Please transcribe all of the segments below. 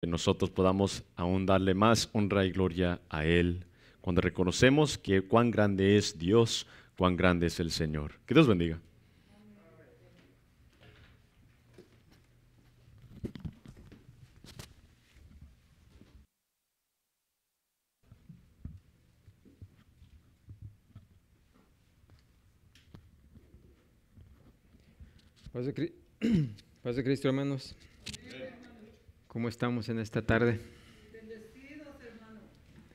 que nosotros podamos aún darle más honra y gloria a Él, cuando reconocemos que cuán grande es Dios, cuán grande es el Señor. Que Dios bendiga. Paz de, Paz de Cristo, hermanos. ¿Cómo estamos en esta tarde? Bendecidos, hermano.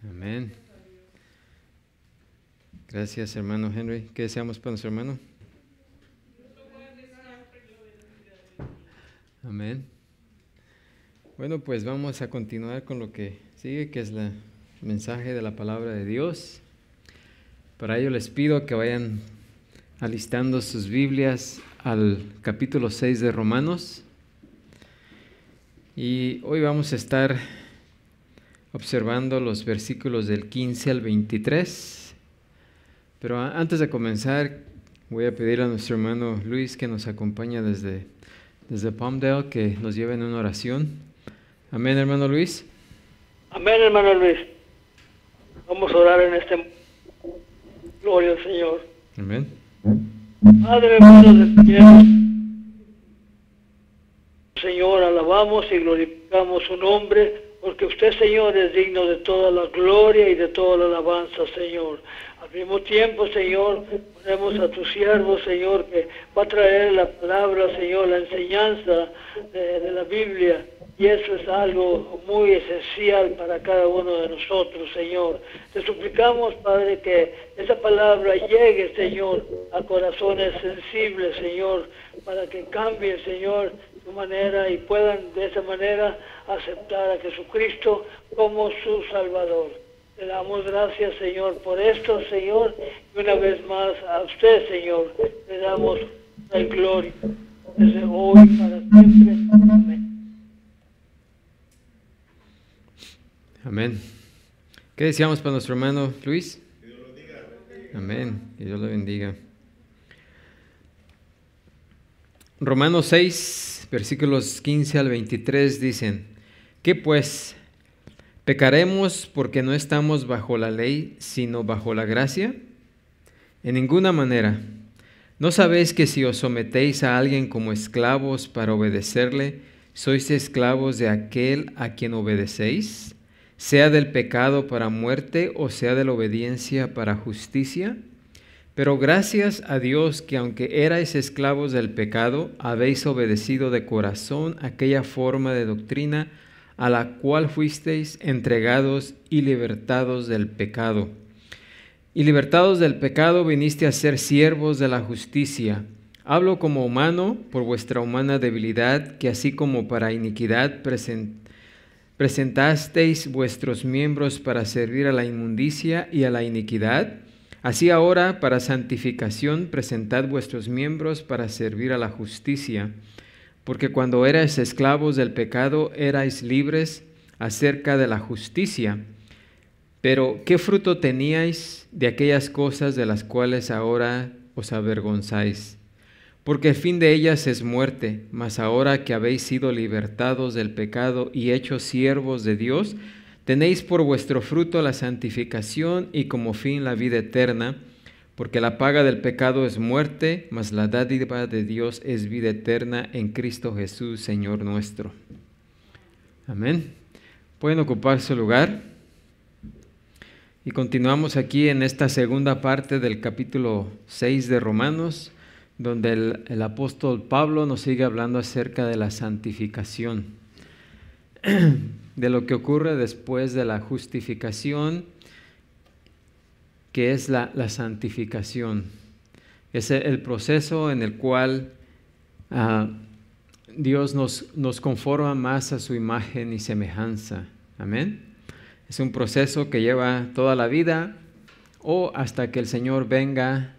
Amén. Gracias, hermano Henry. ¿Qué deseamos para nuestro hermano? Amén. Bueno, pues vamos a continuar con lo que sigue, que es el mensaje de la palabra de Dios. Para ello les pido que vayan alistando sus Biblias al capítulo 6 de Romanos. Y hoy vamos a estar observando los versículos del 15 al 23. Pero antes de comenzar, voy a pedir a nuestro hermano Luis, que nos acompaña desde Palmdale, que nos lleve en una oración. Amén, hermano Luis. Amén, hermano Luis. Vamos a orar en este momento. Gloria al Señor. Amén. Padre, hermano del cielo, Señor, alabamos y glorificamos su nombre, porque usted, Señor, es digno de toda la gloria y de toda la alabanza, Señor. Al mismo tiempo, Señor, ponemos a tu siervo, Señor, que va a traer la palabra, Señor, la enseñanza de la Biblia. Y eso es algo muy esencial para cada uno de nosotros, Señor. Te suplicamos, Padre, que esa palabra llegue, Señor, a corazones sensibles, Señor, para que cambien, Señor, su manera y puedan de esa manera aceptar a Jesucristo como su Salvador. Le damos gracias, Señor, por esto, Señor, y una vez más a usted, Señor, le damos la gloria desde hoy para siempre. Amén. Amén. ¿Qué deseamos para nuestro hermano Luis? Que Dios lo bendiga. Amén. Que Dios lo bendiga. Romanos 6, versículos 15 al 23 dicen: ¿Qué pues? ¿Pecaremos porque no estamos bajo la ley, sino bajo la gracia? En ninguna manera. ¿No sabéis que si os sometéis a alguien como esclavos para obedecerle, sois esclavos de aquel a quien obedecéis? Sea del pecado para muerte o sea de la obediencia para justicia. Pero gracias a Dios que aunque erais esclavos del pecado, habéis obedecido de corazón aquella forma de doctrina a la cual fuisteis entregados y libertados del pecado. Y libertados del pecado viniste a ser siervos de la justicia. Hablo como humano por vuestra humana debilidad, que así como para iniquidad presentasteis vuestros miembros para servir a la inmundicia y a la iniquidad, así ahora para santificación presentad vuestros miembros para servir a la justicia. Porque cuando erais esclavos del pecado, erais libres acerca de la justicia. Pero ¿qué fruto teníais de aquellas cosas de las cuales ahora os avergonzáis? Porque el fin de ellas es muerte, mas ahora que habéis sido libertados del pecado y hechos siervos de Dios, tenéis por vuestro fruto la santificación y como fin la vida eterna, porque la paga del pecado es muerte, mas la dádiva de Dios es vida eterna en Cristo Jesús, Señor nuestro. Amén. Pueden ocupar su lugar. Y continuamos aquí en esta segunda parte del capítulo 6 de Romanos, donde el apóstol Pablo nos sigue hablando acerca de la santificación, de lo que ocurre después de la justificación, que es la santificación. Es el proceso en el cual Dios nos conforma más a su imagen y semejanza. Amén. Es un proceso que lleva toda la vida o hasta que el Señor venga.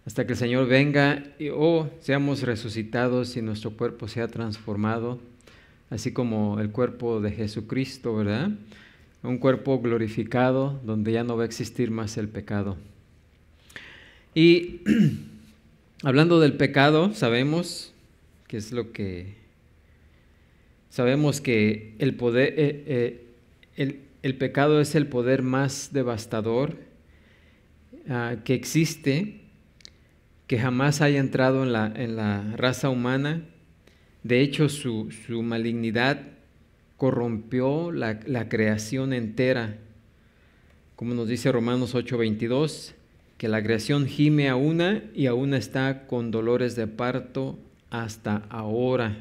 Hasta que el Señor venga o seamos resucitados y nuestro cuerpo sea transformado, así como el cuerpo de Jesucristo, ¿verdad? Un cuerpo glorificado donde ya no va a existir más el pecado. Y hablando del pecado, sabemos que es lo que Sabemos que el pecado es el poder más devastador que existe, que jamás haya entrado en la raza humana. De hecho, su malignidad corrompió la creación entera. Como nos dice Romanos 8:22, que la creación gime aún y aún está con dolores de parto hasta ahora.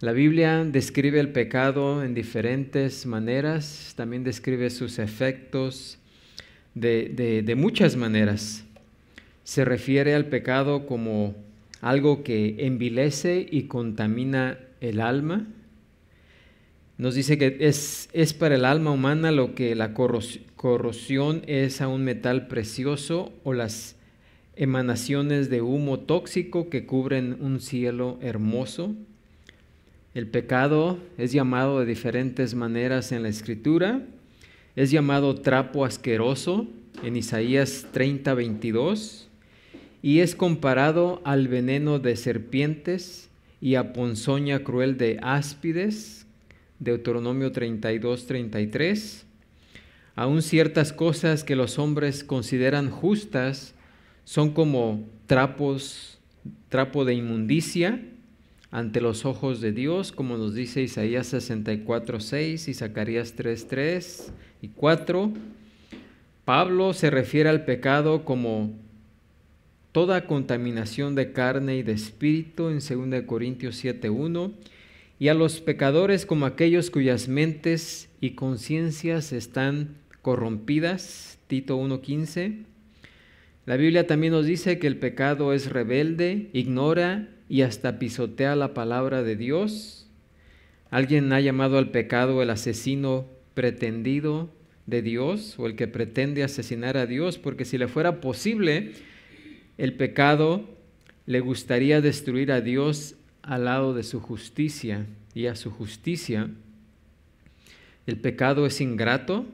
La Biblia describe el pecado en diferentes maneras, también describe sus efectos de muchas maneras. Se refiere al pecado como algo que envilece y contamina el alma. Nos dice que es para el alma humana lo que la corrosión es a un metal precioso o las emanaciones de humo tóxico que cubren un cielo hermoso. El pecado es llamado de diferentes maneras en la Escritura. Es llamado trapo asqueroso en Isaías 30:22 y es comparado al veneno de serpientes y a ponzoña cruel de áspides, Deuteronomio 32:33. Aún ciertas cosas que los hombres consideran justas son como trapo de inmundicia ante los ojos de Dios, como nos dice Isaías 64:6 y Zacarías 3:3 y 4. Pablo se refiere al pecado como toda contaminación de carne y de espíritu en 2 Corintios 7:1, y a los pecadores como aquellos cuyas mentes y conciencias están corrompidas, Tito 1:15. La Biblia también nos dice que el pecado es rebelde, ignora y hasta pisotea la palabra de Dios. Alguien ha llamado al pecado el asesino pretendido de Dios, o el que pretende asesinar a Dios, porque si le fuera posible, el pecado le gustaría destruir a Dios al lado de su justicia y a su justicia. El pecado es ingrato,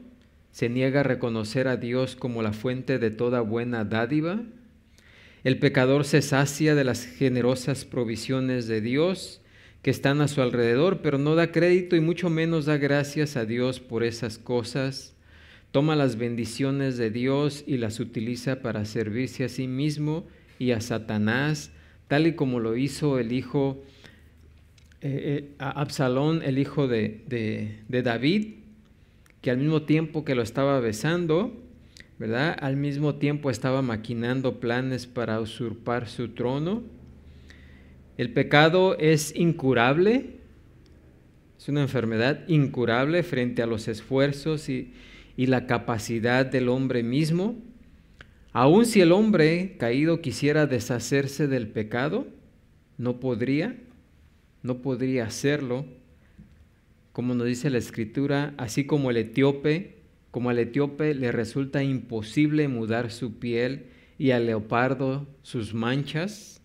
se niega a reconocer a Dios como la fuente de toda buena dádiva. El pecador se sacia de las generosas provisiones de Dios que están a su alrededor, pero no da crédito y mucho menos da gracias a Dios por esas cosas. Toma las bendiciones de Dios y las utiliza para servirse a sí mismo y a Satanás, tal y como lo hizo el hijo Absalón, el hijo de David, que al mismo tiempo que lo estaba besando, ¿verdad?, al mismo tiempo estaba maquinando planes para usurpar su trono. El pecado es incurable, es una enfermedad incurable frente a los esfuerzos y la capacidad del hombre mismo. Aun si el hombre caído quisiera deshacerse del pecado, no podría hacerlo, como nos dice la Escritura, así como al etíope le resulta imposible mudar su piel y al leopardo sus manchas,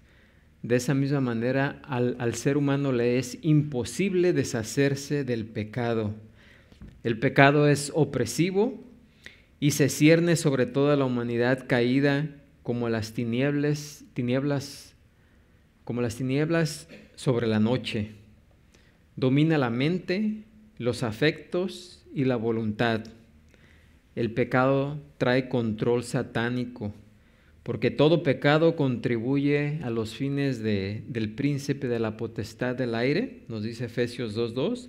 de esa misma manera al ser humano le es imposible deshacerse del pecado. El pecado es opresivo y se cierne sobre toda la humanidad caída como las tinieblas sobre la noche. Domina la mente, los afectos y la voluntad. El pecado trae control satánico, porque todo pecado contribuye a los fines del príncipe de la potestad del aire, nos dice Efesios 2:2.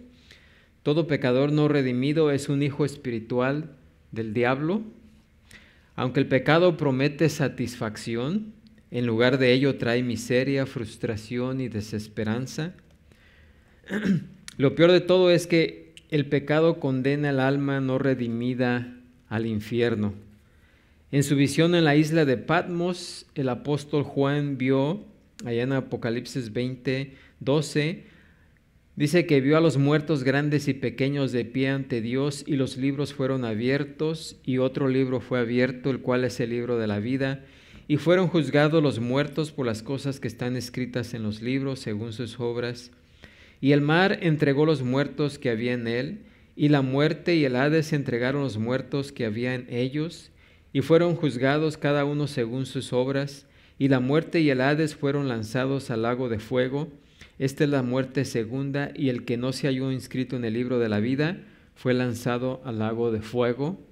Todo pecador no redimido es un hijo espiritual del diablo. Aunque el pecado promete satisfacción, en lugar de ello trae miseria, frustración y desesperanza. Lo peor de todo es que el pecado condena al alma no redimida al infierno. En su visión en la isla de Patmos, el apóstol Juan vio, allá en Apocalipsis 20:12, dice que vio a los muertos grandes y pequeños de pie ante Dios, y los libros fueron abiertos, y otro libro fue abierto, el cual es el libro de la vida, y fueron juzgados los muertos por las cosas que están escritas en los libros, según sus obras. Y el mar entregó los muertos que había en él, y la muerte y el Hades entregaron los muertos que había en ellos, y fueron juzgados cada uno según sus obras, y la muerte y el Hades fueron lanzados al lago de fuego. Esta es la muerte segunda, y el que no se halló inscrito en el libro de la vida fue lanzado al lago de fuego.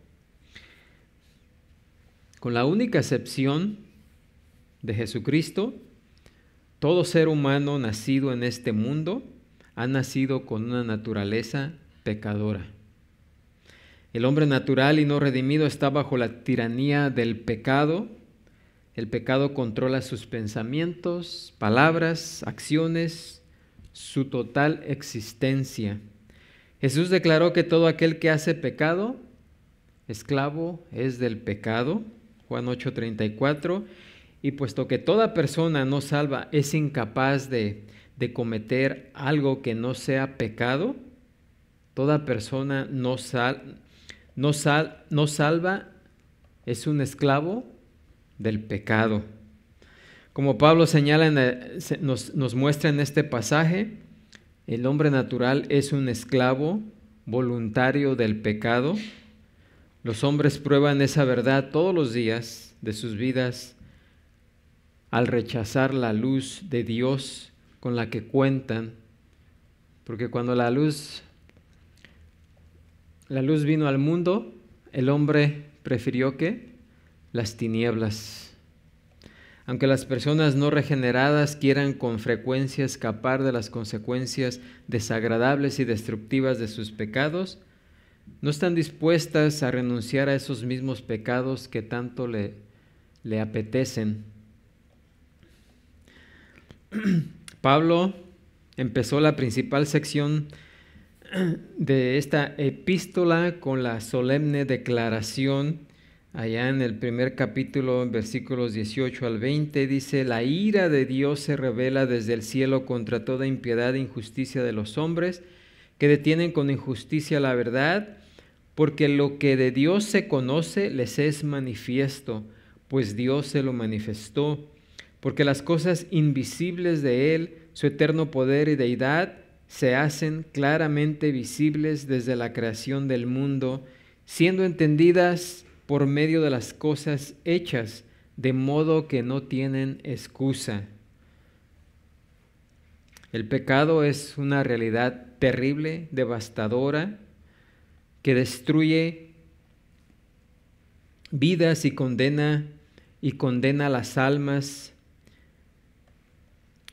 Con la única excepción de Jesucristo, todo ser humano nacido en este mundo ha nacido con una naturaleza pecadora. El hombre natural y no redimido está bajo la tiranía del pecado. El pecado controla sus pensamientos, palabras, acciones, su total existencia. Jesús declaró que todo aquel que hace pecado, esclavo es del pecado, Juan 8:34, y puesto que toda persona no salva es incapaz de cometer algo que no sea pecado, toda persona no salva es un esclavo del pecado. Como Pablo señala, nos muestra en este pasaje, el hombre natural es un esclavo voluntario del pecado. Los hombres prueban esa verdad todos los días de sus vidas al rechazar la luz de Dios con la que cuentan, porque cuando la luz vino al mundo, el hombre prefirió ¿qué? Las tinieblas. Aunque las personas no regeneradas quieran con frecuencia escapar de las consecuencias desagradables y destructivas de sus pecados, no están dispuestas a renunciar a esos mismos pecados que tanto le apetecen. Pablo empezó la principal sección de esta epístola con la solemne declaración. Allá en el primer capítulo, en versículos 18 al 20, dice: la ira de Dios se revela desde el cielo contra toda impiedad e injusticia de los hombres, que detienen con injusticia la verdad, porque lo que de Dios se conoce les es manifiesto, pues Dios se lo manifestó, porque las cosas invisibles de Él, su eterno poder y deidad, se hacen claramente visibles desde la creación del mundo, siendo entendidas por medio de las cosas hechas, de modo que no tienen excusa. El pecado es una realidad terrible, devastadora, que destruye vidas y condena las almas,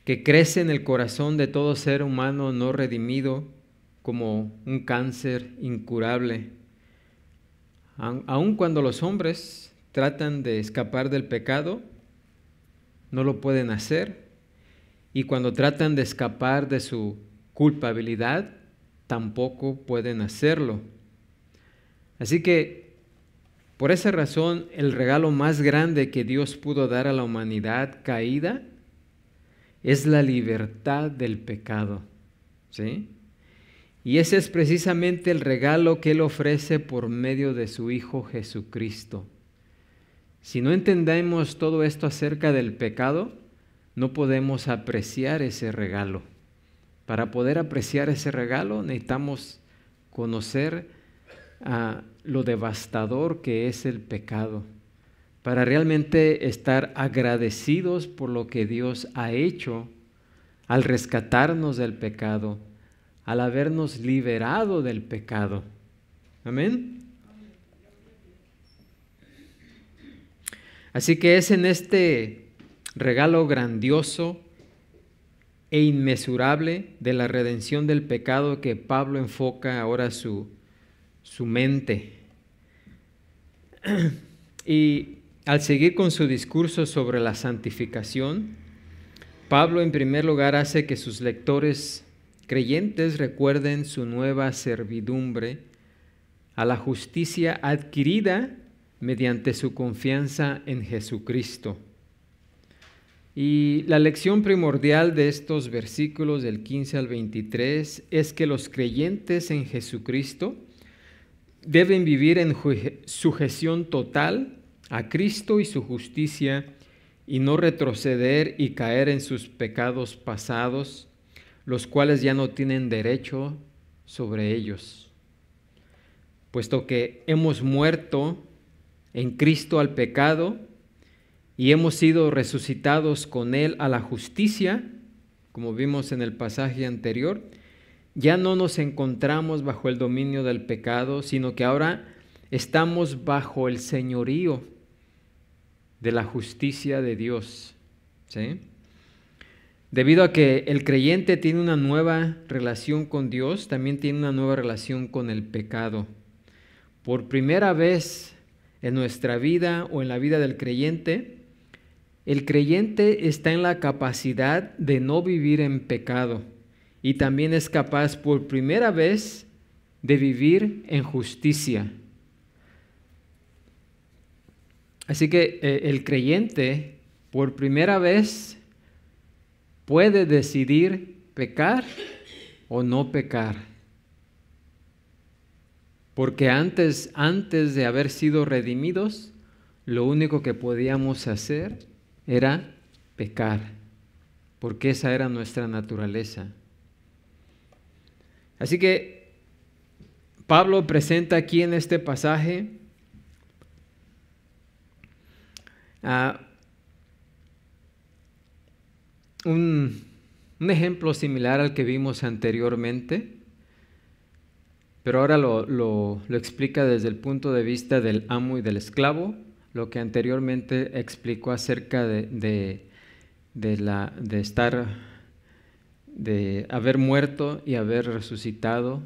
que crece en el corazón de todo ser humano no redimido como un cáncer incurable. Aun cuando los hombres tratan de escapar del pecado, no lo pueden hacer. Y cuando tratan de escapar de su culpabilidad, tampoco pueden hacerlo. Así que, por esa razón, el regalo más grande que Dios pudo dar a la humanidad caída es la libertad del pecado, ¿sí? Y ese es precisamente el regalo que Él ofrece por medio de su Hijo Jesucristo. Si no entendemos todo esto acerca del pecado, no podemos apreciar ese regalo. Para poder apreciar ese regalo necesitamos conocer lo devastador que es el pecado, para realmente estar agradecidos por lo que Dios ha hecho al rescatarnos del pecado, al habernos liberado del pecado. Amén. Así que es en este regalo grandioso e inmesurable de la redención del pecado que Pablo enfoca ahora su mente. Y al seguir con su discurso sobre la santificación, Pablo en primer lugar hace que sus lectores creyentes recuerden su nueva servidumbre a la justicia adquirida mediante su confianza en Jesucristo. Y la lección primordial de estos versículos del 15 al 23 es que los creyentes en Jesucristo deben vivir en sujeción total a Cristo y su justicia y no retroceder y caer en sus pecados pasados, los cuales ya no tienen derecho sobre ellos. Puesto que hemos muerto en Cristo al pecado y hemos sido resucitados con Él a la justicia, como vimos en el pasaje anterior, ya no nos encontramos bajo el dominio del pecado, sino que ahora estamos bajo el señorío de la justicia de Dios, ¿sí? Debido a que el creyente tiene una nueva relación con Dios, también tiene una nueva relación con el pecado. Por primera vez en nuestra vida o en la vida del creyente, el creyente está en la capacidad de no vivir en pecado y también es capaz por primera vez de vivir en justicia. Así que el creyente por primera vez puede decidir pecar o no pecar. Porque antes de haber sido redimidos, lo único que podíamos hacer era pecar, porque esa era nuestra naturaleza. Así que Pablo presenta aquí en este pasaje un ejemplo similar al que vimos anteriormente, pero ahora lo explica desde el punto de vista del amo y del esclavo, lo que anteriormente explicó acerca de haber muerto y haber resucitado,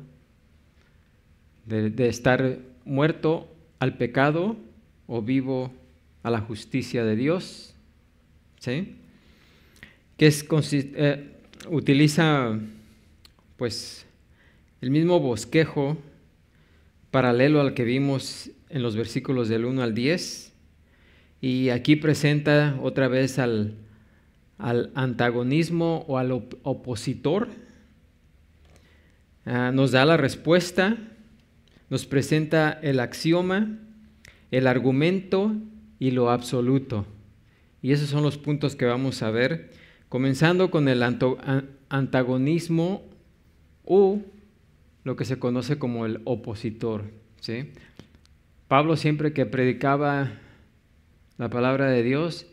de estar muerto al pecado o vivo a la justicia de Dios, ¿sí? Que utiliza pues el mismo bosquejo paralelo al que vimos en los versículos del 1 al 10, y aquí presenta otra vez al antagonismo o al opositor. Nos da la respuesta, nos presenta el axioma, el argumento y lo absoluto. Y esos son los puntos que vamos a ver, comenzando con el antagonismo o lo que se conoce como el opositor, ¿sí? Pablo, siempre que predicaba la palabra de Dios,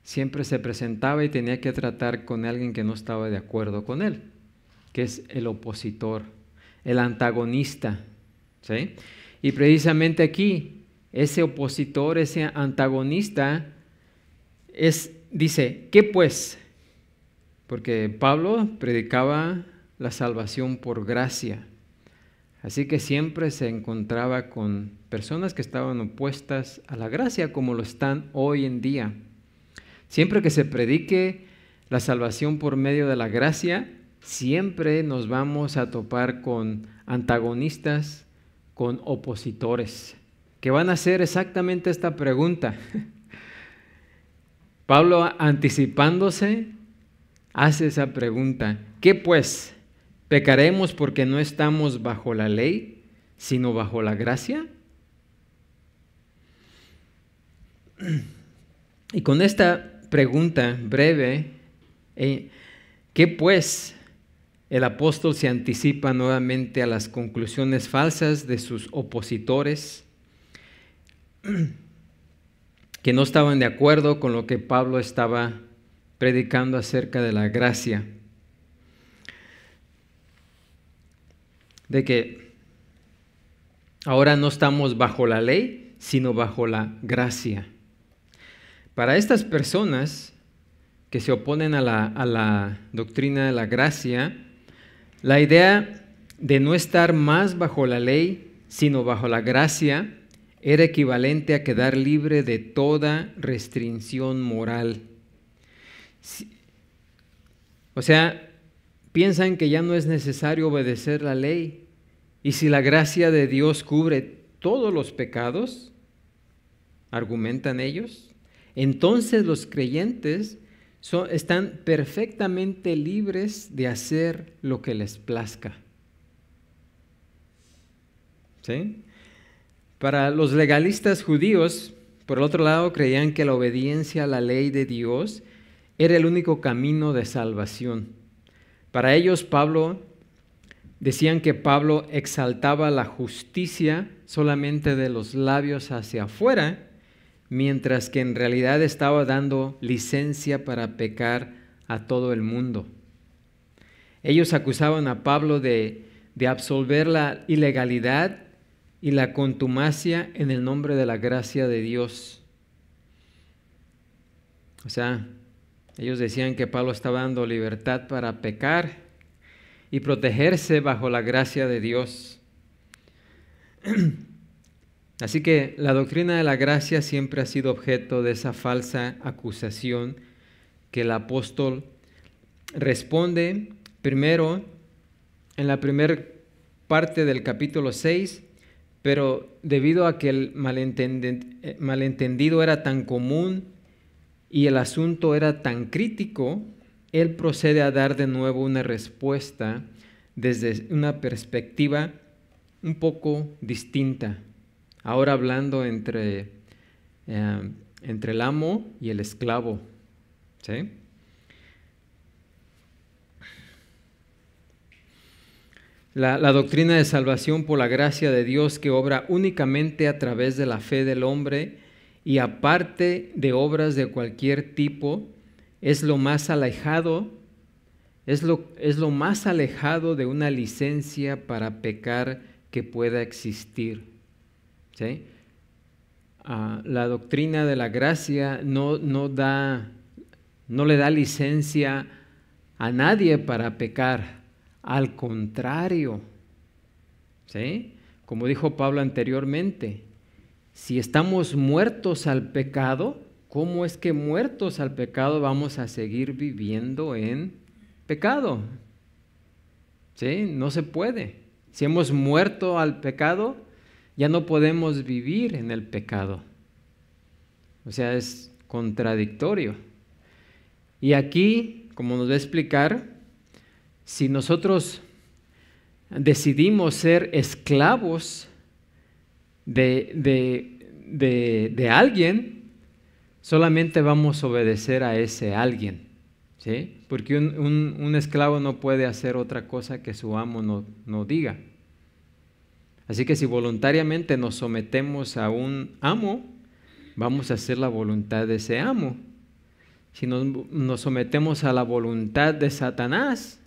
siempre se presentaba y tenía que tratar con alguien que no estaba de acuerdo con él, que es el opositor, el antagonista, ¿sí? Y precisamente aquí, ese opositor, ese antagonista, dice, ¿qué pues? Porque Pablo predicaba la salvación por gracia. Así que siempre se encontraba con personas que estaban opuestas a la gracia, como lo están hoy en día. Siempre que se predique la salvación por medio de la gracia, siempre nos vamos a topar con antagonistas, con opositores, que van a hacer exactamente esta pregunta. Pablo, anticipándose, hace esa pregunta: ¿qué pues? ¿Pecaremos porque no estamos bajo la ley, sino bajo la gracia? Y con esta pregunta breve, ¿qué pues? El apóstol se anticipa nuevamente a las conclusiones falsas de sus opositores, que no estaban de acuerdo con lo que Pablo estaba predicando acerca de la gracia. De que ahora no estamos bajo la ley, sino bajo la gracia. Para estas personas que se oponen a la doctrina de la gracia, la idea de no estar más bajo la ley, sino bajo la gracia, era equivalente a quedar libre de toda restricción moral. O sea, piensan que ya no es necesario obedecer la ley, y si la gracia de Dios cubre todos los pecados, argumentan ellos, entonces los creyentes están perfectamente libres de hacer lo que les plazca. ¿Sí? Para los legalistas judíos, por el otro lado, creían que la obediencia a la ley de Dios era el único camino de salvación. Para ellos, decían que Pablo exaltaba la justicia solamente de los labios hacia afuera, mientras que en realidad estaba dando licencia para pecar a todo el mundo. Ellos acusaban a Pablo de absolver la ilegalidad y la contumacia en el nombre de la gracia de Dios. O sea, ellos decían que Pablo estaba dando libertad para pecar y protegerse bajo la gracia de Dios. Así que la doctrina de la gracia siempre ha sido objeto de esa falsa acusación que el apóstol responde primero en la primera parte del capítulo 6, pero debido a que el malentendido era tan común y el asunto era tan crítico, él procede a dar de nuevo una respuesta desde una perspectiva un poco distinta, ahora hablando entre el amo y el esclavo, ¿sí? La doctrina de salvación por la gracia de Dios que obra únicamente a través de la fe del hombre y aparte de obras de cualquier tipo es lo más alejado, es lo más alejado de una licencia para pecar que pueda existir, ¿sí? La doctrina de la gracia no le da licencia a nadie para pecar. Al contrario, ¿sí? Como dijo Pablo anteriormente, si estamos muertos al pecado, ¿cómo es que muertos al pecado vamos a seguir viviendo en pecado? ¿Sí? No se puede. Si hemos muerto al pecado, ya no podemos vivir en el pecado. O sea, es contradictorio. Y aquí, como nos va a explicar, si nosotros decidimos ser esclavos de alguien, solamente vamos a obedecer a ese alguien, ¿sí? Porque un esclavo no puede hacer otra cosa que su amo no diga. Así que si voluntariamente nos sometemos a un amo, vamos a hacer la voluntad de ese amo. Si nos sometemos a la voluntad de Satanás,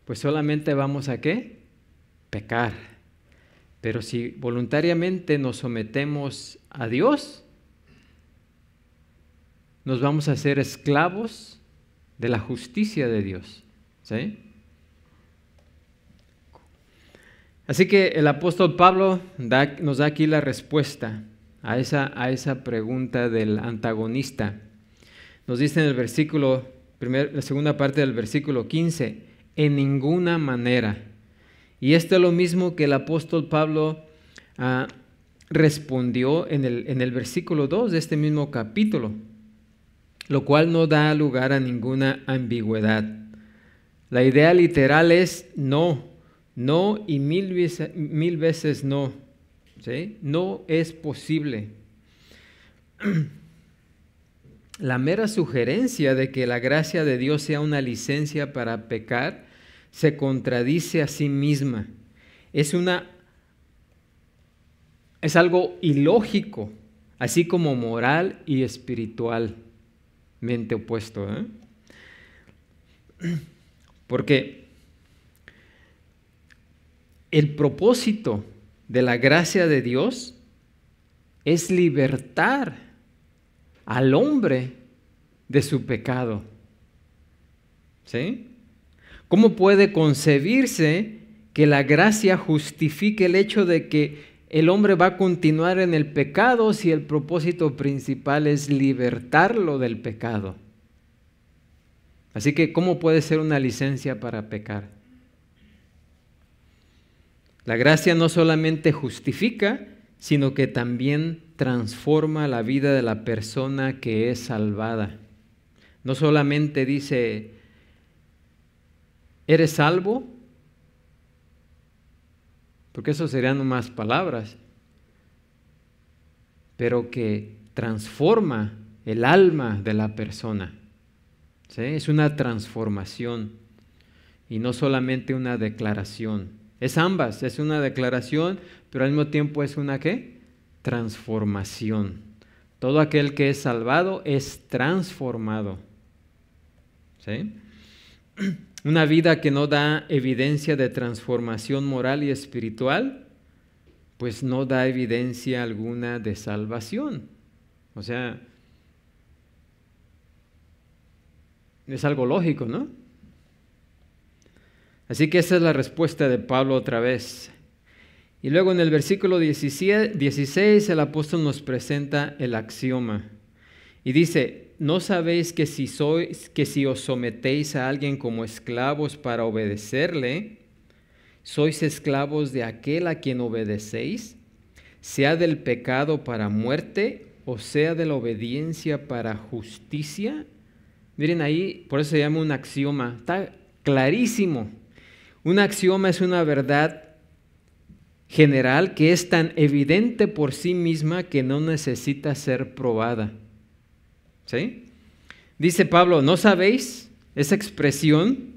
pues solamente vamos a ¿qué? Pecar. Pero si voluntariamente nos sometemos a Dios, nos vamos a hacer esclavos de la justicia de Dios, ¿sí? Así que el apóstol Pablo nos da aquí la respuesta a esa pregunta del antagonista. Nos dice en el versículo, la segunda parte del versículo 15, en ninguna manera. Y esto es lo mismo que el apóstol Pablo respondió en el versículo 2 de este mismo capítulo, lo cual no da lugar a ninguna ambigüedad. La idea literal es no y mil veces no, ¿sí? No es posible. La mera sugerencia de que la gracia de Dios sea una licencia para pecar se contradice a sí misma. Es algo ilógico, así como moral y espiritualmente opuesto, ¿eh? Porque el propósito de la gracia de Dios es libertar al hombre de su pecado, ¿sí? ¿Cómo puede concebirse que la gracia justifique el hecho de que el hombre va a continuar en el pecado si el propósito principal es libertarlo del pecado? Así que, ¿cómo puede ser una licencia para pecar? La gracia no solamente justifica, sino que también transforma la vida de la persona que es salvada. No solamente dice, ¿eres salvo? Porque eso serían nomás palabras, pero que transforma el alma de la persona, ¿sí? Es una transformación y no solamente una declaración. Es ambas, es una declaración, pero al mismo tiempo es una ¿qué? Transformación. Todo aquel que es salvado es transformado, ¿sí? una vida que no da evidencia de transformación moral y espiritual, pues no da evidencia alguna de salvación. O sea, es algo lógico, ¿no? Así que esa es la respuesta de Pablo otra vez. Y luego en el versículo 16 el apóstol nos presenta el axioma. Y dice, ¿no sabéis que si os sometéis a alguien como esclavos para obedecerle, sois esclavos de aquel a quien obedecéis, sea del pecado para muerte o sea de la obediencia para justicia? Miren ahí, por eso se llama un axioma. Está clarísimo. Un axioma es una verdad general que es tan evidente por sí misma que no necesita ser probada. ¿Sí? Dice Pablo, ¿no sabéis? Esa expresión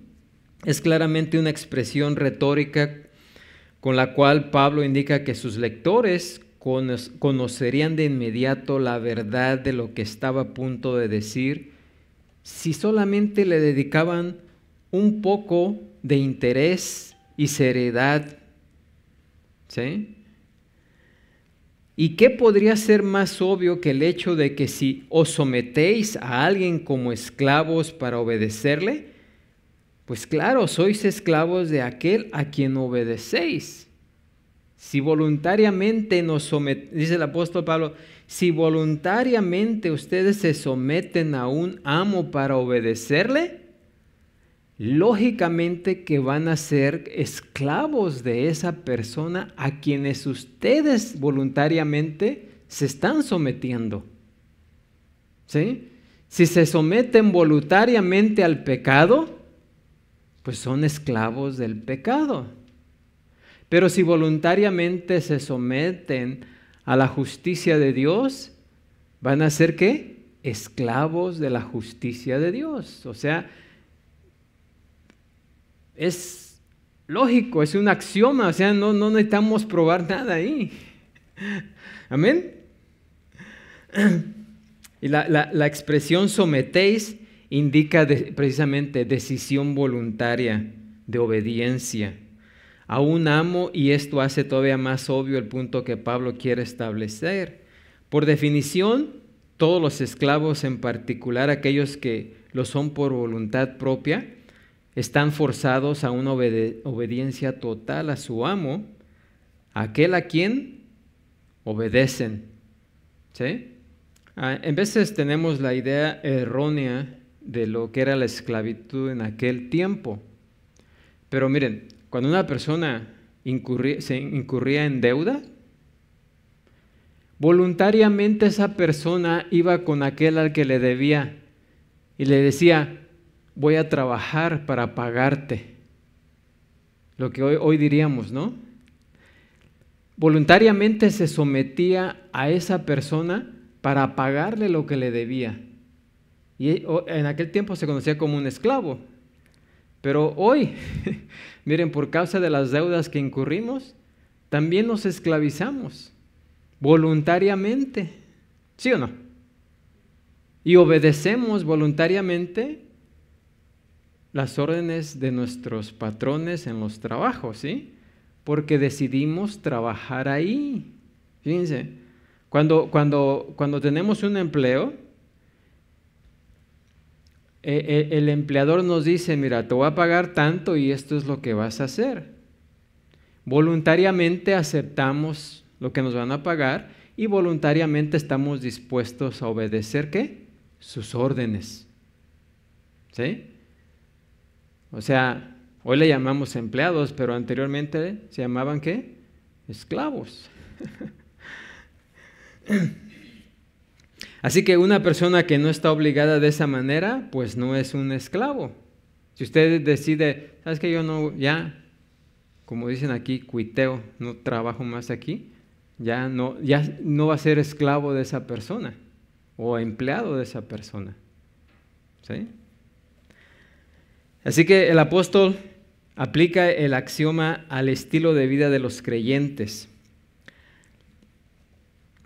es claramente una expresión retórica con la cual Pablo indica que sus lectores conocerían de inmediato la verdad de lo que estaba a punto de decir si solamente le dedicaban un poco de interés y seriedad. ¿Sí? ¿Y qué podría ser más obvio que el hecho de que si os sometéis a alguien como esclavos para obedecerle, pues claro, sois esclavos de aquel a quien obedecéis? Si voluntariamente dice el apóstol Pablo, si voluntariamente ustedes se someten a un amo para obedecerle, lógicamente que van a ser esclavos de esa persona a quienes ustedes voluntariamente se están sometiendo. ¿Sí? Si se someten voluntariamente al pecado, pues son esclavos del pecado. Pero si voluntariamente se someten a la justicia de Dios, van a ser ¿qué? Esclavos de la justicia de Dios. O sea, es lógico, es un axioma, o sea, no necesitamos probar nada ahí. Amén. Y la expresión sometéis indica precisamente decisión voluntaria de obediencia a un amo, y esto hace todavía más obvio el punto que Pablo quiere establecer. Por definición, todos los esclavos, en particular aquellos que lo son por voluntad propia, están forzados a una obediencia total a su amo, aquel a quien obedecen. ¿Sí? En veces tenemos la idea errónea de lo que era la esclavitud en aquel tiempo. Pero miren, cuando una persona incurría en deuda, voluntariamente esa persona iba con aquel al que le debía y le decía, voy a trabajar para pagarte. Lo que hoy diríamos, ¿no? Voluntariamente se sometía a esa persona para pagarle lo que le debía. Y en aquel tiempo se conocía como un esclavo. Pero hoy, miren, por causa de las deudas que incurrimos, también nos esclavizamos voluntariamente. ¿Sí o no? Y obedecemos voluntariamente las órdenes de nuestros patrones en los trabajos, ¿sí? Porque decidimos trabajar ahí. Fíjense, cuando tenemos un empleo, el empleador nos dice, mira, te voy a pagar tanto y esto es lo que vas a hacer. Voluntariamente aceptamos lo que nos van a pagar y voluntariamente estamos dispuestos a obedecer, ¿qué? Sus órdenes. ¿Sí? O sea, hoy le llamamos empleados, pero anteriormente se llamaban ¿qué? Esclavos. Así que una persona que no está obligada de esa manera, pues no es un esclavo. Si usted decide, ¿sabes qué? Yo no, ya, como dicen aquí, cuiteo, no trabajo más aquí, ya no va a ser esclavo de esa persona o empleado de esa persona. ¿Sí? Así que el apóstol aplica el axioma al estilo de vida de los creyentes,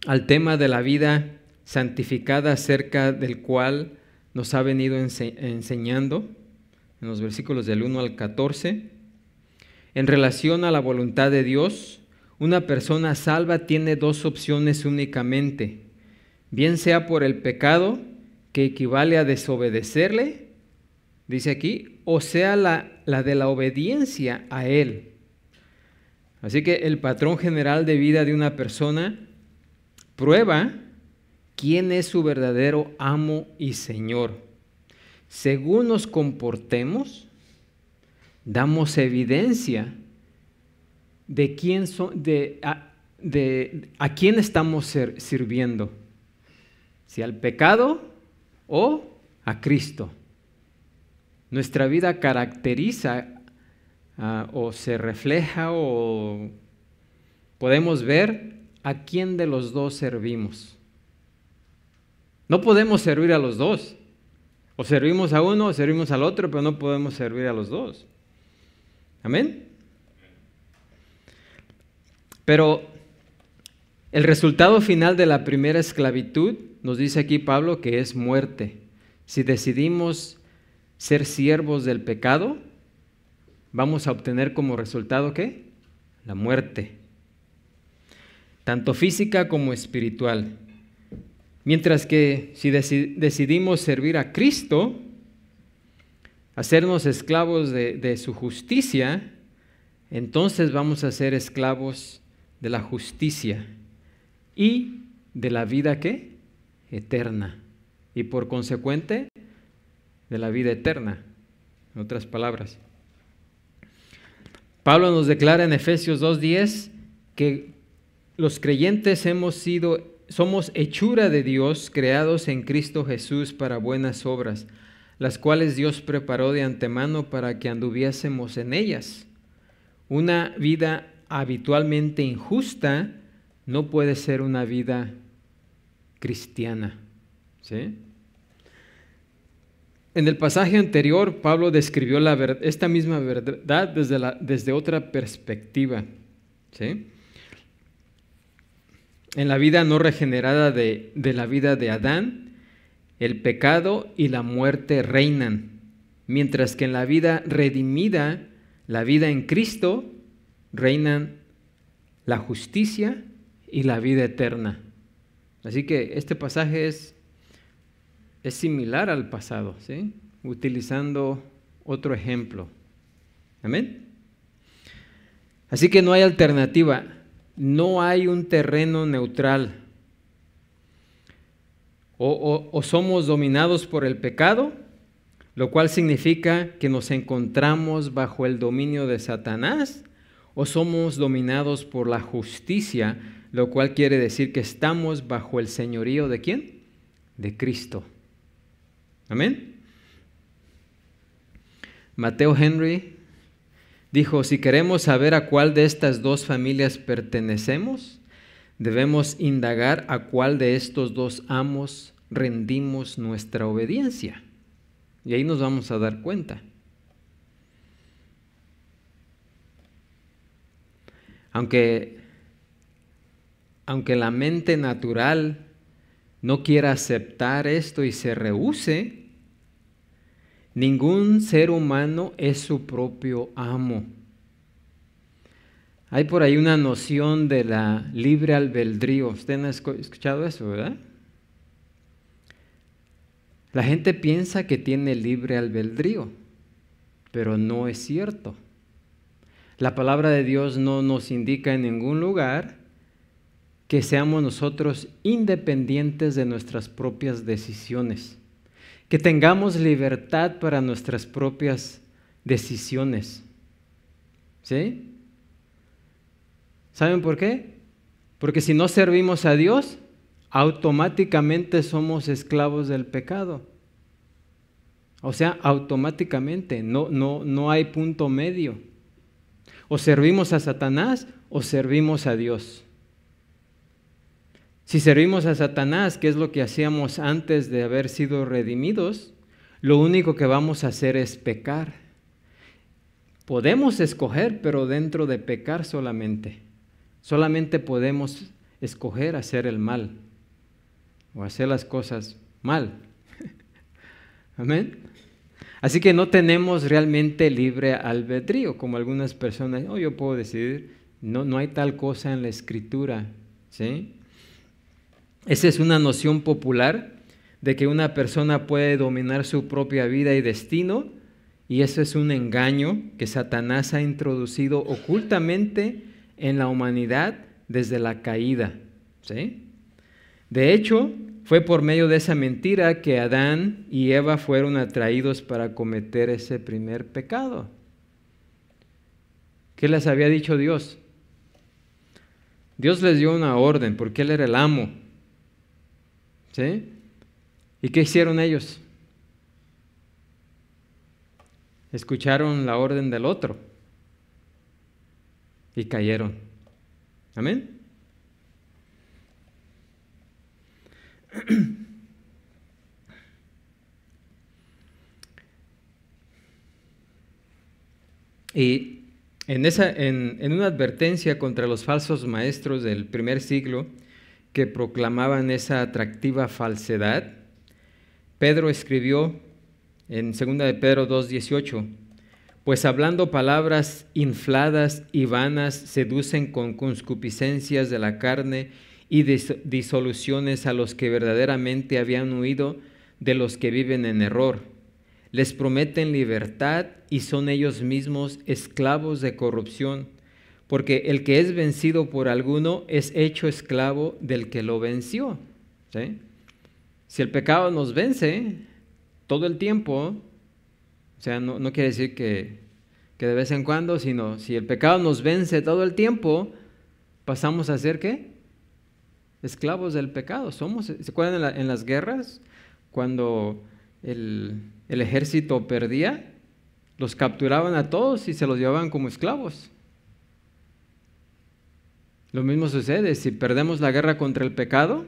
al tema de la vida santificada acerca del cual nos ha venido enseñando en los versículos del 1 al 14. En relación a la voluntad de Dios, una persona salva tiene dos opciones únicamente, bien sea por el pecado, que equivale a desobedecerle, dice aquí, o sea la de la obediencia a Él. Así que el patrón general de vida de una persona prueba quién es su verdadero amo y Señor. Según nos comportemos, damos evidencia de quién a quién estamos sirviendo, si al pecado o a Cristo. Nuestra vida caracteriza o se refleja o podemos ver a quién de los dos servimos. No podemos servir a los dos. O servimos a uno o servimos al otro, pero no podemos servir a los dos. Amén. Pero el resultado final de la primera esclavitud, nos dice aquí Pablo, que es muerte. Si decidimos ser siervos del pecado, vamos a obtener como resultado, ¿qué? La muerte. Tanto física como espiritual. Mientras que si decidimos servir a Cristo, hacernos esclavos de su justicia, entonces vamos a ser esclavos de la justicia y de la vida ¿qué? Eterna. Y por consecuente, de la vida eterna. En otras palabras. Pablo nos declara en Efesios 2:10 que los creyentes somos hechura de Dios, creados en Cristo Jesús para buenas obras, las cuales Dios preparó de antemano para que anduviésemos en ellas. Una vida habitualmente injusta no puede ser una vida cristiana. ¿Sí? En el pasaje anterior, Pablo describió esta misma verdad desde otra perspectiva. ¿Sí? En la vida no regenerada de la vida de Adán, el pecado y la muerte reinan, mientras que en la vida redimida, la vida en Cristo, reinan la justicia y la vida eterna. Así que este pasaje es similar al pasado, ¿sí? Utilizando otro ejemplo. ¿Amén? Así que no hay alternativa. No hay un terreno neutral. O somos dominados por el pecado, lo cual significa que nos encontramos bajo el dominio de Satanás, o somos dominados por la justicia, lo cual quiere decir que estamos bajo el señorío ¿de quién? De Cristo. Amén. Mateo Henry dijo, si queremos saber a cuál de estas dos familias pertenecemos, debemos indagar a cuál de estos dos amos rendimos nuestra obediencia. Y ahí nos vamos a dar cuenta. Aunque la mente natural no quiera aceptar esto y se rehúse, ningún ser humano es su propio amo. Hay por ahí una noción de la libre albedrío. Usted no ha escuchado eso, ¿verdad? La gente piensa que tiene libre albedrío, pero no es cierto. La palabra de Dios no nos indica en ningún lugar que seamos nosotros independientes de nuestras propias decisiones, que tengamos libertad para nuestras propias decisiones. ¿Sí? ¿Saben por qué? Porque si no servimos a Dios, automáticamente somos esclavos del pecado. O sea, automáticamente, no hay punto medio. O servimos a Satanás o servimos a Dios. Si servimos a Satanás, que es lo que hacíamos antes de haber sido redimidos, lo único que vamos a hacer es pecar. Podemos escoger, pero dentro de pecar solamente. Solamente podemos escoger hacer el mal o hacer las cosas mal. Amén. Así que no tenemos realmente libre albedrío, como algunas personas, yo puedo decidir, no hay tal cosa en la Escritura, ¿sí? Esa es una noción popular de que una persona puede dominar su propia vida y destino, y eso es un engaño que Satanás ha introducido ocultamente en la humanidad desde la caída, ¿sí? De hecho, fue por medio de esa mentira que Adán y Eva fueron atraídos para cometer ese primer pecado. ¿Qué les había dicho Dios? Dios les dio una orden porque Él era el amo, ¿sí? ¿Y qué hicieron ellos? Escucharon la orden del otro y cayeron. ¿Amén? Y en una advertencia contra los falsos maestros del primer siglo que proclamaban esa atractiva falsedad, Pedro escribió en 2 de Pedro 2:18, pues hablando palabras infladas y vanas seducen con concupiscencias de la carne y disoluciones a los que verdaderamente habían huido de los que viven en error. Les prometen libertad y son ellos mismos esclavos de corrupción, porque el que es vencido por alguno es hecho esclavo del que lo venció, ¿sí? Si el pecado nos vence todo el tiempo, o sea, no quiere decir que de vez en cuando, sino si el pecado nos vence todo el tiempo, pasamos a ser ¿qué? Esclavos del pecado. ¿Se acuerdan en las guerras? Cuando el ejército perdía, los capturaban a todos y se los llevaban como esclavos. Lo mismo sucede, si perdemos la guerra contra el pecado,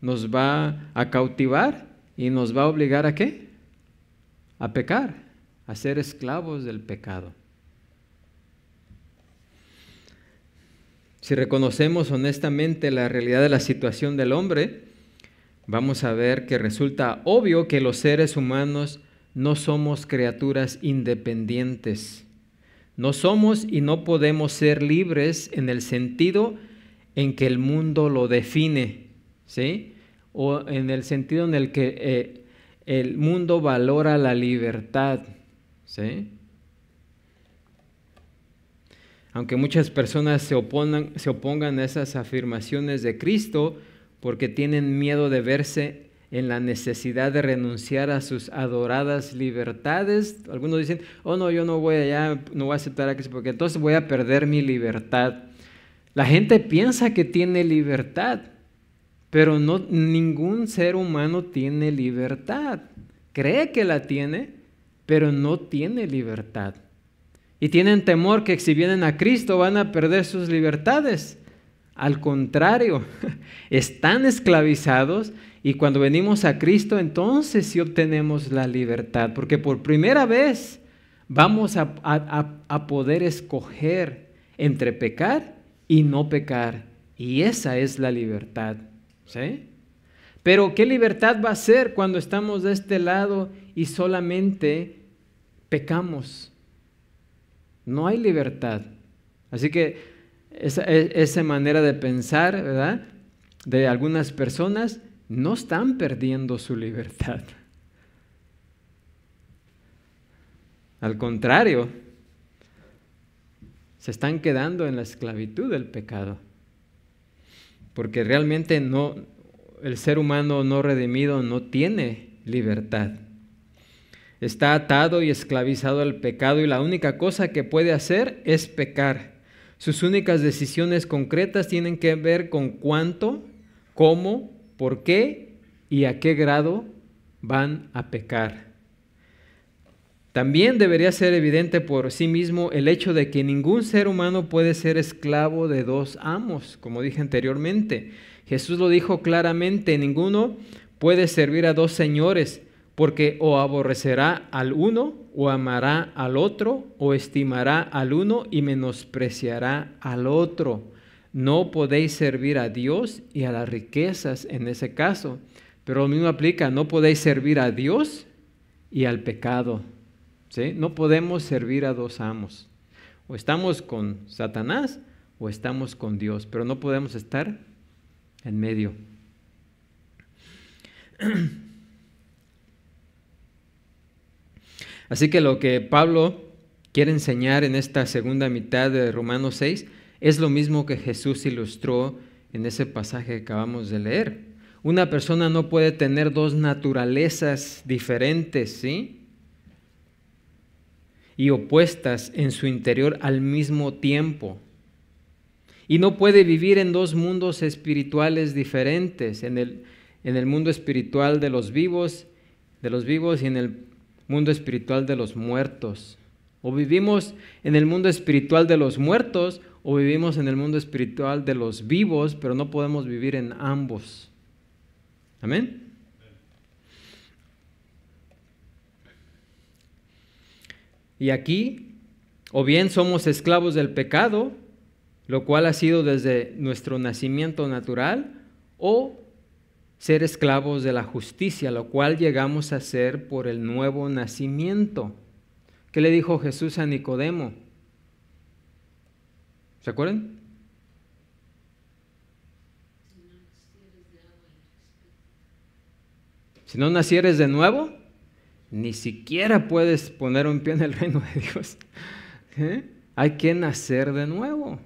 nos va a cautivar y nos va a obligar ¿a qué? A pecar, a ser esclavos del pecado. Si reconocemos honestamente la realidad de la situación del hombre, vamos a ver que resulta obvio que los seres humanos no somos criaturas independientes. No somos y no podemos ser libres en el sentido en que el mundo lo define, ¿sí? O en el sentido en el que el mundo valora la libertad, ¿sí? Aunque muchas personas se opongan a esas afirmaciones de Cristo porque tienen miedo de verse en la necesidad de renunciar a sus adoradas libertades. Algunos dicen, no, yo no voy a aceptar a Cristo porque entonces voy a perder mi libertad. La gente piensa que tiene libertad, pero ningún ser humano tiene libertad. Cree que la tiene, pero no tiene libertad. Y tienen temor que si vienen a Cristo van a perder sus libertades. Al contrario, están esclavizados y cuando venimos a Cristo entonces sí obtenemos la libertad, porque por primera vez vamos a poder escoger entre pecar y no pecar, y esa es la libertad, ¿sí? Pero ¿qué libertad va a ser cuando estamos de este lado y solamente pecamos? No hay libertad. Así que esa manera de pensar, ¿verdad?, de algunas personas, no están perdiendo su libertad. Al contrario, se están quedando en la esclavitud del pecado. Porque realmente el ser humano no redimido no tiene libertad. Está atado y esclavizado al pecado y la única cosa que puede hacer es pecar. Sus únicas decisiones concretas tienen que ver con cuánto, cómo, por qué y a qué grado van a pecar. También debería ser evidente por sí mismo el hecho de que ningún ser humano puede ser esclavo de dos amos, como dije anteriormente. Jesús lo dijo claramente, ninguno puede servir a dos señores, porque o aborrecerá al uno, o amará al otro, o estimará al uno y menospreciará al otro. No podéis servir a Dios y a las riquezas en ese caso. Pero lo mismo aplica, no podéis servir a Dios y al pecado. ¿sí? No podemos servir a dos amos. O estamos con Satanás o estamos con Dios, pero no podemos estar en medio. Así que lo que Pablo quiere enseñar en esta segunda mitad de Romanos 6 es lo mismo que Jesús ilustró en ese pasaje que acabamos de leer. Una persona no puede tener dos naturalezas diferentes, ¿sí? Y opuestas en su interior al mismo tiempo. Y no puede vivir en dos mundos espirituales diferentes, en el mundo espiritual de los vivos y en el mundo espiritual de los muertos. O vivimos en el mundo espiritual de los muertos o vivimos en el mundo espiritual de los vivos, pero no podemos vivir en ambos. Amén. Y aquí, o bien somos esclavos del pecado, lo cual ha sido desde nuestro nacimiento natural, o ser esclavos de la justicia, lo cual llegamos a ser por el nuevo nacimiento. ¿Qué le dijo Jesús a Nicodemo? ¿Se acuerdan? Si no nacieres de nuevo, ni siquiera puedes poner un pie en el reino de Dios. Hay que nacer de nuevo.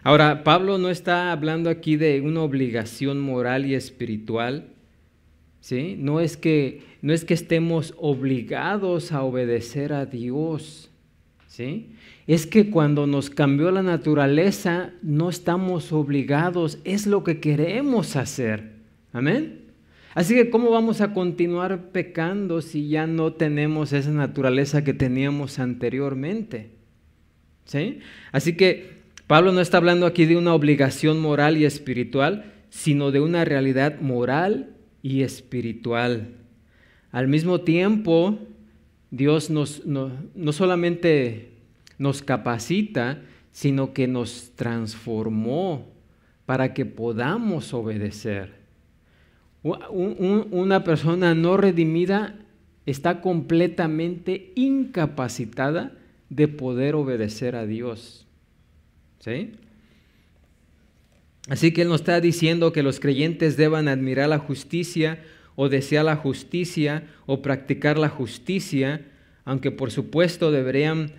Ahora, Pablo no está hablando aquí de una obligación moral y espiritual, ¿sí? No es que estemos obligados a obedecer a Dios, ¿sí? Es que cuando nos cambió la naturaleza, no estamos obligados, es lo que queremos hacer. ¿Amén? Así que, ¿cómo vamos a continuar pecando si ya no tenemos esa naturaleza que teníamos anteriormente? ¿Sí? Así que Pablo no está hablando aquí de una obligación moral y espiritual, sino de una realidad moral y espiritual. Al mismo tiempo, Dios no solamente nos capacita, sino que nos transformó para que podamos obedecer. Una persona no redimida está completamente incapacitada de poder obedecer a Dios. ¿Sí? Así que Él nos está diciendo que los creyentes deban admirar la justicia o desear la justicia o practicar la justicia, aunque por supuesto deberían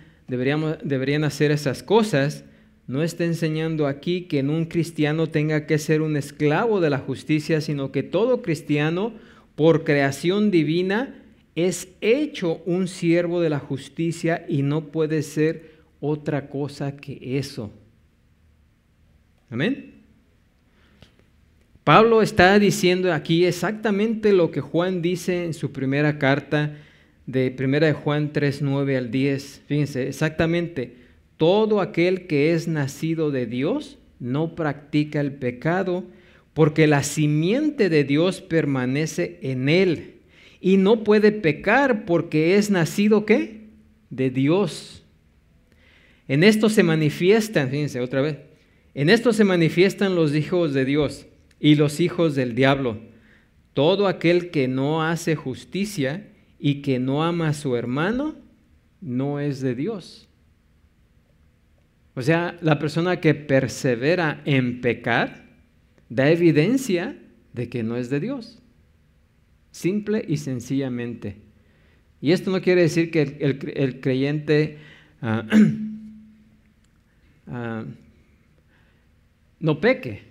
hacer esas cosas. No está enseñando aquí que un cristiano tenga que ser un esclavo de la justicia, sino que todo cristiano, por creación divina, es hecho un siervo de la justicia y no puede ser otra cosa que eso. Amén. Pablo está diciendo aquí exactamente lo que Juan dice en su primera carta de 1 Juan 3, 9 al 10. Fíjense, exactamente. Todo aquel que es nacido de Dios no practica el pecado, porque la simiente de Dios permanece en él y no puede pecar porque es nacido ¿qué? De Dios. En esto se manifiestan, fíjense otra vez, en esto se manifiestan los hijos de Dios y los hijos del diablo. Todo aquel que no hace justicia y que no ama a su hermano no es de Dios. O sea, la persona que persevera en pecar da evidencia de que no es de Dios. Simple y sencillamente. Y esto no quiere decir que el creyente no peque.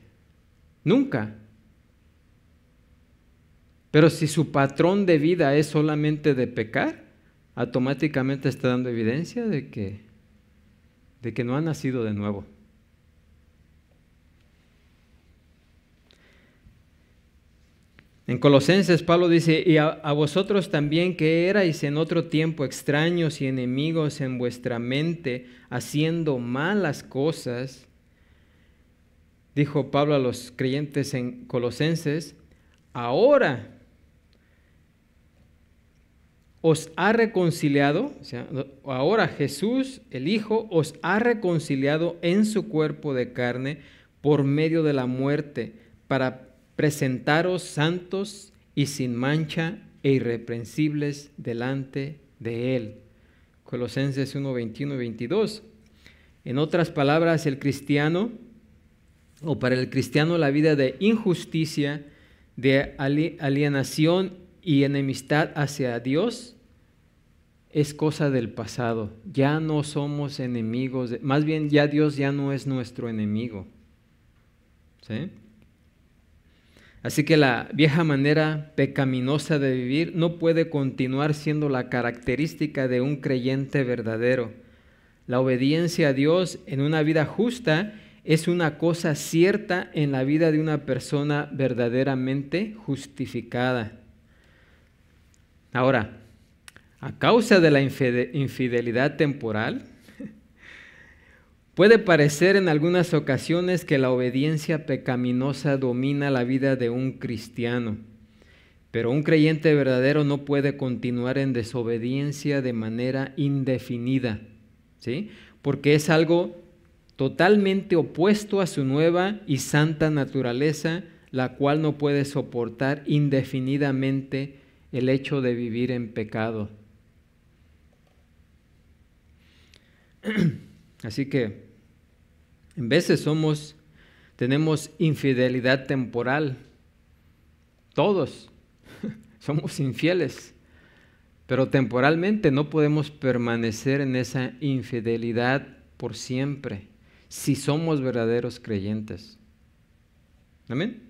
Nunca. Pero si su patrón de vida es solamente de pecar, automáticamente está dando evidencia de que no ha nacido de nuevo. En Colosenses, Pablo dice, y a vosotros también que erais en otro tiempo extraños y enemigos en vuestra mente, haciendo malas cosas, dijo Pablo a los creyentes en Colosenses, ahora os ha reconciliado, o sea, ahora Jesús, el Hijo, os ha reconciliado en su cuerpo de carne por medio de la muerte, para presentaros santos y sin mancha e irreprensibles delante de Él. Colosenses 1, 21 y 22. En otras palabras, el cristiano, o para el cristiano, la vida de injusticia, de alienación y enemistad hacia Dios es cosa del pasado. Ya no somos enemigos, más bien ya Dios ya no es nuestro enemigo. ¿Sí? Así que la vieja manera pecaminosa de vivir no puede continuar siendo la característica de un creyente verdadero. La obediencia a Dios en una vida justa es una cosa cierta en la vida de una persona verdaderamente justificada. Ahora, a causa de la infidelidad temporal, puede parecer en algunas ocasiones que la obediencia pecaminosa domina la vida de un cristiano, pero un creyente verdadero no puede continuar en desobediencia de manera indefinida, ¿sí? Porque es algo totalmente opuesto a su nueva y santa naturaleza, la cual no puede soportar indefinidamente el hecho de vivir en pecado. Así que en veces tenemos infidelidad temporal. Todos somos infieles, pero temporalmente no podemos permanecer en esa infidelidad por siempre si somos verdaderos creyentes. ¿Amén?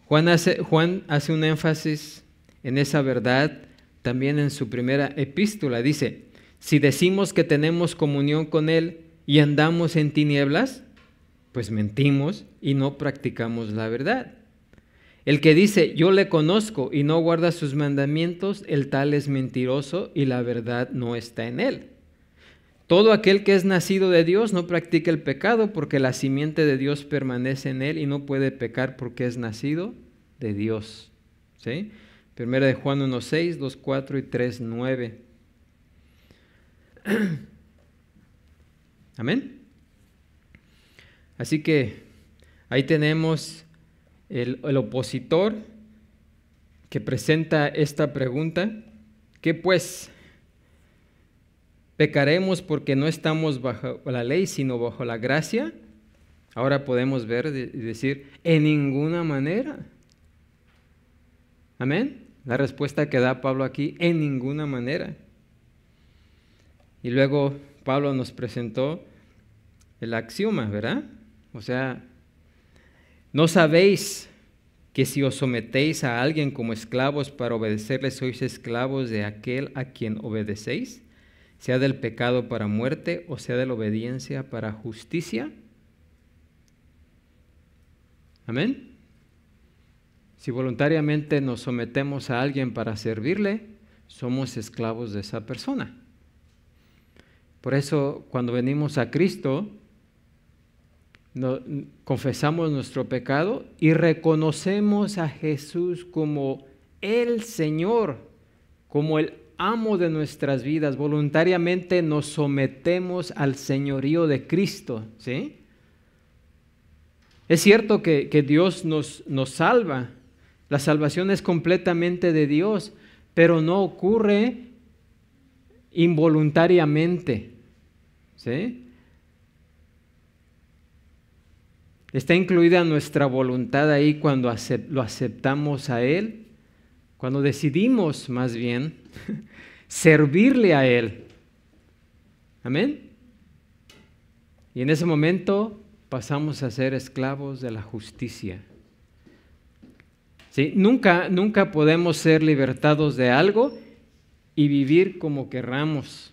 Juan hace un énfasis en esa verdad también en su primera epístola. Dice: si decimos que tenemos comunión con Él y andamos en tinieblas, pues mentimos y no practicamos la verdad. El que dice yo le conozco y no guarda sus mandamientos, el tal es mentiroso y la verdad no está en él. Todo aquel que es nacido de Dios no practica el pecado, porque la simiente de Dios permanece en él y no puede pecar porque es nacido de Dios. ¿Sí? Primera de Juan 1:6, 2:4 y 3:9. Amén. Así que ahí tenemos el opositor que presenta esta pregunta: ¿qué pues? ¿Pecaremos porque no estamos bajo la ley, sino bajo la gracia? Ahora podemos ver y decir: en ninguna manera. Amén. La respuesta que da Pablo aquí: en ninguna manera. Y luego Pablo nos presentó el axioma, ¿verdad? O sea, ¿no sabéis que si os sometéis a alguien como esclavos para obedecerle, sois esclavos de aquel a quien obedecéis, sea del pecado para muerte o sea de la obediencia para justicia? Amén. Si voluntariamente nos sometemos a alguien para servirle, somos esclavos de esa persona. Por eso, cuando venimos a Cristo, confesamos nuestro pecado y reconocemos a Jesús como el Señor, como el amo de nuestras vidas. Voluntariamente nos sometemos al señorío de Cristo, ¿sí? Es cierto que Dios nos salva. La salvación es completamente de Dios, pero no ocurre involuntariamente, ¿sí? Está incluida nuestra voluntad ahí cuando lo aceptamos a Él, cuando decidimos más bien servirle a Él. Amén. Y en ese momento pasamos a ser esclavos de la justicia. ¿Sí? Nunca podemos ser libertados de algo y vivir como querramos.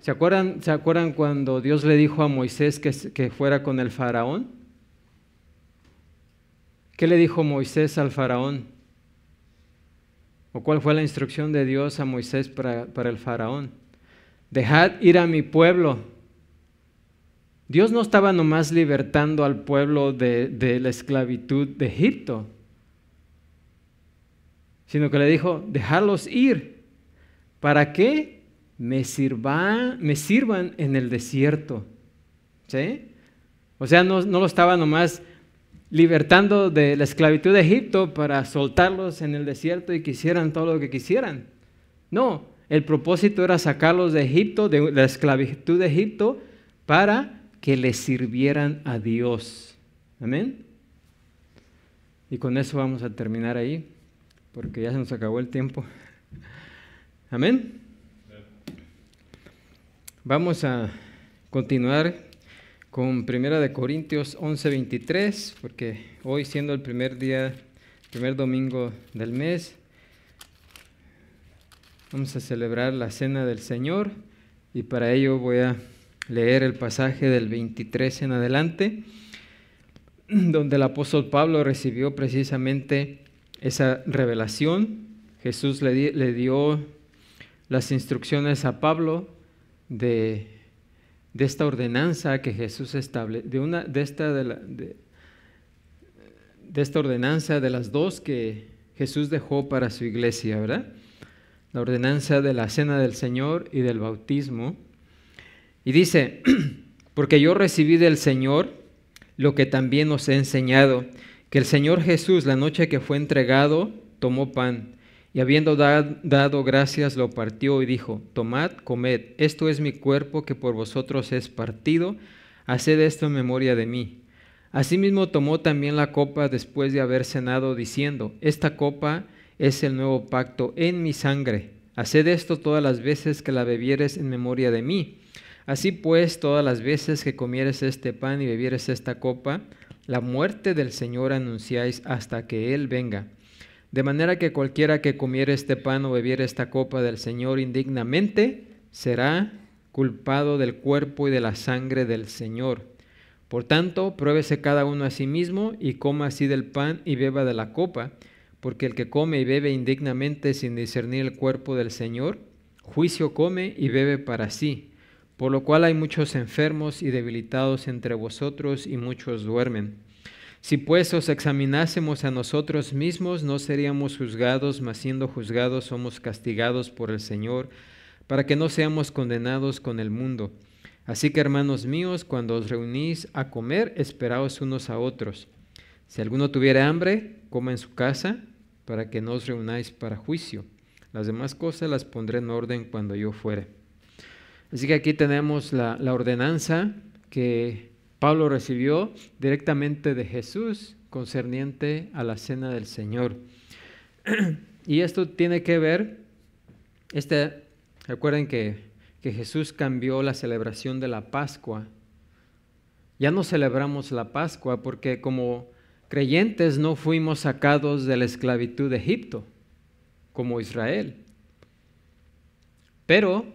¿Se acuerdan cuando Dios le dijo a Moisés que fuera con el faraón? ¿Qué le dijo Moisés al faraón? ¿O cuál fue la instrucción de Dios a Moisés para el faraón? Dejad ir a mi pueblo. Dios no estaba nomás libertando al pueblo de la esclavitud de Egipto, sino que le dijo: dejadlos ir. ¿Para qué? Me sirvan en el desierto. ¿Sí? O sea, no lo estaba nomás libertando de la esclavitud de Egipto para soltarlos en el desierto y quisieran todo lo que quisieran. No, el propósito era sacarlos de Egipto, de la esclavitud de Egipto, para que les sirvieran a Dios. Amén. Y con eso vamos a terminar ahí, porque ya se nos acabó el tiempo. Amén. Vamos a continuar con 1 Corintios 11:23, porque hoy, siendo el primer domingo del mes, vamos a celebrar la Cena del Señor, y para ello voy a leer el pasaje del 23 en adelante, donde el apóstol Pablo recibió precisamente esa revelación. Jesús le dio las instrucciones a Pablo de esta ordenanza que Jesús estableció, de esta ordenanza de las dos que Jesús dejó para su iglesia, ¿verdad? La ordenanza de la Cena del Señor y del bautismo. Y dice, porque yo recibí del Señor lo que también os he enseñado, que el Señor Jesús, la noche que fue entregado, tomó pan, y habiendo dado gracias, lo partió y dijo, tomad, comed, esto es mi cuerpo que por vosotros es partido, haced esto en memoria de mí. Asimismo tomó también la copa después de haber cenado, diciendo, esta copa es el nuevo pacto en mi sangre, haced esto todas las veces que la bebieres en memoria de mí. Así pues, todas las veces que comieres este pan y bebieres esta copa, la muerte del Señor anunciáis hasta que Él venga. De manera que cualquiera que comiere este pan o bebiere esta copa del Señor indignamente, será culpado del cuerpo y de la sangre del Señor. Por tanto, pruébese cada uno a sí mismo y coma así del pan y beba de la copa, porque el que come y bebe indignamente sin discernir el cuerpo del Señor, juicio come y bebe para sí. Por lo cual hay muchos enfermos y debilitados entre vosotros y muchos duermen. Si pues os examinásemos a nosotros mismos, no seríamos juzgados, mas siendo juzgados somos castigados por el Señor, para que no seamos condenados con el mundo. Así que, hermanos míos, cuando os reunís a comer, esperaos unos a otros. Si alguno tuviere hambre, coma en su casa, para que no os reunáis para juicio. Las demás cosas las pondré en orden cuando yo fuere. Así que aquí tenemos la ordenanza que Pablo recibió directamente de Jesús concerniente a la Cena del Señor. Y esto tiene que ver, recuerden que Jesús cambió la celebración de la Pascua. Ya no celebramos la Pascua porque como creyentes no fuimos sacados de la esclavitud de Egipto, como Israel. Pero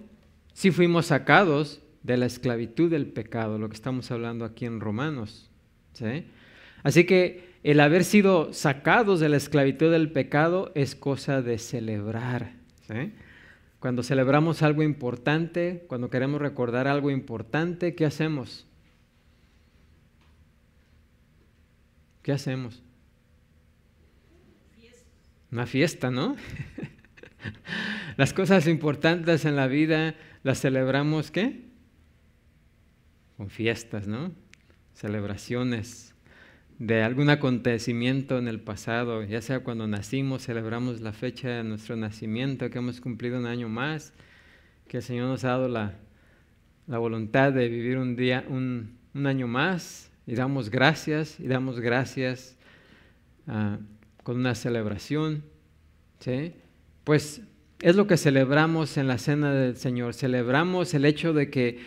sí fuimos sacados de la esclavitud del pecado, lo que estamos hablando aquí en Romanos, ¿sí? Así que el haber sido sacados de la esclavitud del pecado es cosa de celebrar, ¿sí? Cuando celebramos algo importante, cuando queremos recordar algo importante, ¿qué hacemos? ¿Qué hacemos? Una fiesta, ¿no? Las cosas importantes en la vida las celebramos, ¿qué? Con fiestas, ¿no? Celebraciones de algún acontecimiento en el pasado, ya sea cuando nacimos, celebramos la fecha de nuestro nacimiento, que hemos cumplido un año más, que el Señor nos ha dado la voluntad de vivir un año más, y damos gracias con una celebración, ¿sí? Pues es lo que celebramos en la Cena del Señor. Celebramos el hecho de que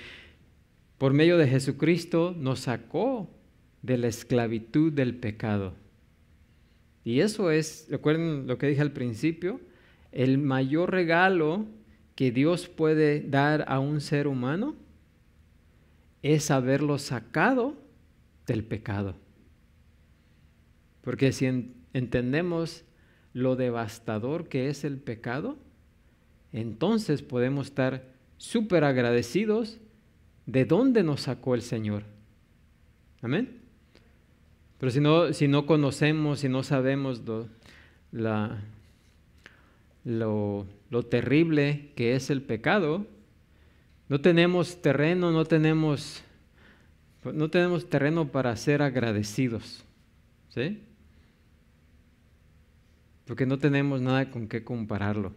por medio de Jesucristo nos sacó de la esclavitud del pecado. Y eso es, recuerden lo que dije al principio, el mayor regalo que Dios puede dar a un ser humano es haberlo sacado del pecado. Porque si entendemos lo devastador que es el pecado, entonces podemos estar súper agradecidos de dónde nos sacó el Señor. Amén. Pero si no conocemos, si no sabemos lo terrible que es el pecado, no tenemos terreno para ser agradecidos. ¿sí? Porque no tenemos nada con qué compararlo.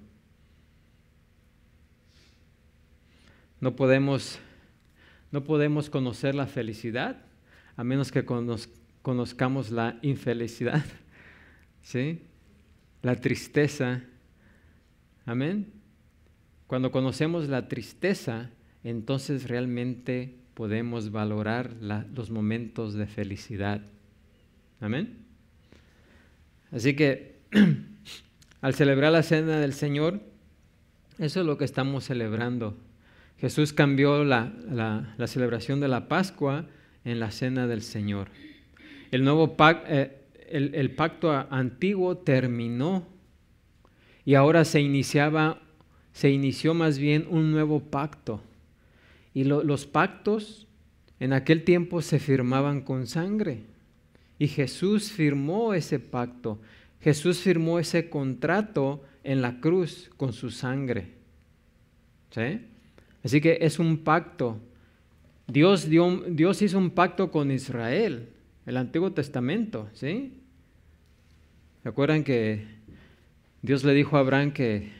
No podemos conocer la felicidad a menos que conozcamos la infelicidad, ¿sí? La tristeza. Amén. Cuando conocemos la tristeza, entonces realmente podemos valorar los momentos de felicidad. Amén. Así que al celebrar la cena del Señor, eso es lo que estamos celebrando. Jesús cambió la celebración de la Pascua en la cena del Señor. El nuevo el pacto antiguo terminó y ahora se inició más bien un nuevo pacto. Y los pactos en aquel tiempo se firmaban con sangre. Y Jesús firmó ese pacto. Jesús firmó ese contrato en la cruz con su sangre. ¿Sí? Así que es un pacto. Dios hizo un pacto con Israel, el Antiguo Testamento, ¿sí? ¿Se acuerdan que Dios le dijo a Abraham que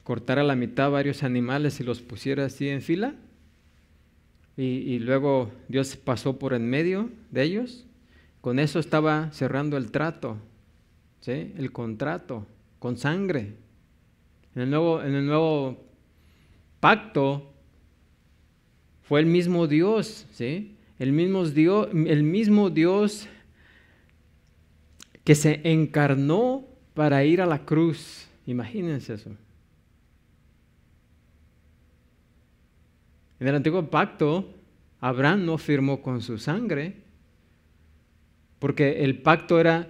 cortara la mitad varios animales y los pusiera así en fila? Y luego Dios pasó por en medio de ellos. Con eso estaba cerrando el trato, ¿sí? El contrato, con sangre. En el nuevo pacto fue el mismo Dios, ¿sí? El mismo Dios que se encarnó para ir a la cruz. Imagínense eso. En el antiguo pacto, Abraham no firmó con su sangre, porque el pacto era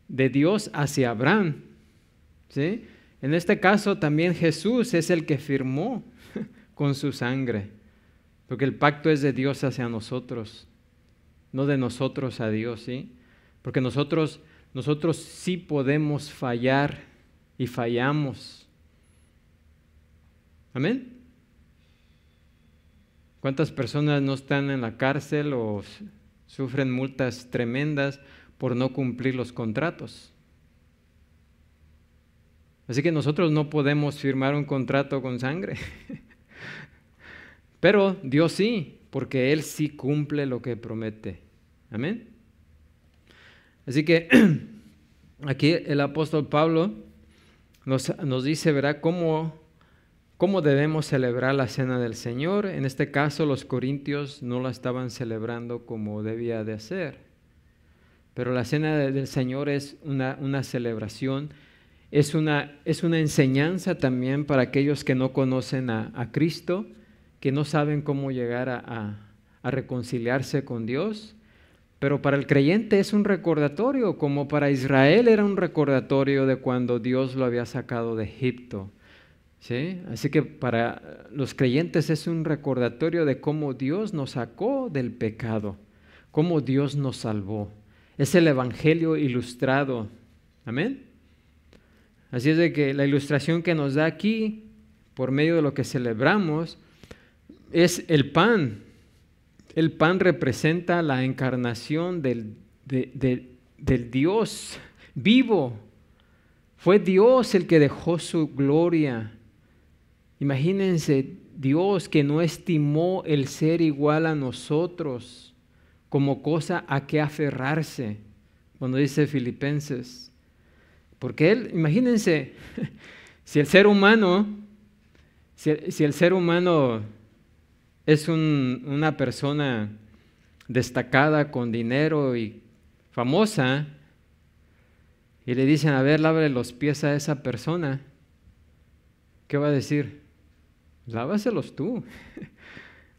de Dios hacia Abraham, ¿sí? En este caso también Jesús es el que firmó con su sangre, porque el pacto es de Dios hacia nosotros, no de nosotros a Dios, ¿sí? Porque nosotros sí podemos fallar y fallamos. Amén. ¿Cuántas personas no están en la cárcel o sufren multas tremendas por no cumplir los contratos? Así que nosotros no podemos firmar un contrato con sangre. Pero Dios sí, porque Él sí cumple lo que promete. Amén. Así que aquí el apóstol Pablo nos dice, ¿verdad?, cómo debemos celebrar la cena del Señor. En este caso, los corintios no la estaban celebrando como debía de ser. Pero la cena del Señor es una celebración, es una enseñanza también para aquellos que no conocen a Cristo, que no saben cómo llegar a reconciliarse con Dios. Pero para el creyente es un recordatorio, como para Israel era un recordatorio de cuando Dios lo había sacado de Egipto. ¿Sí? Así que para los creyentes es un recordatorio de cómo Dios nos sacó del pecado, cómo Dios nos salvó. Es el evangelio ilustrado. Amén. Así es de que la ilustración que nos da aquí, por medio de lo que celebramos, es el pan. El pan representa la encarnación del Dios vivo. Fue Dios el que dejó su gloria. Imagínense, Dios que no estimó el ser igual a nosotros como cosa a que aferrarse, cuando dice Filipenses. Porque Él, imagínense, si el ser humano es una persona destacada, con dinero y famosa, y le dicen, a ver, lávale los pies a esa persona, ¿qué va a decir? Lávaselos tú.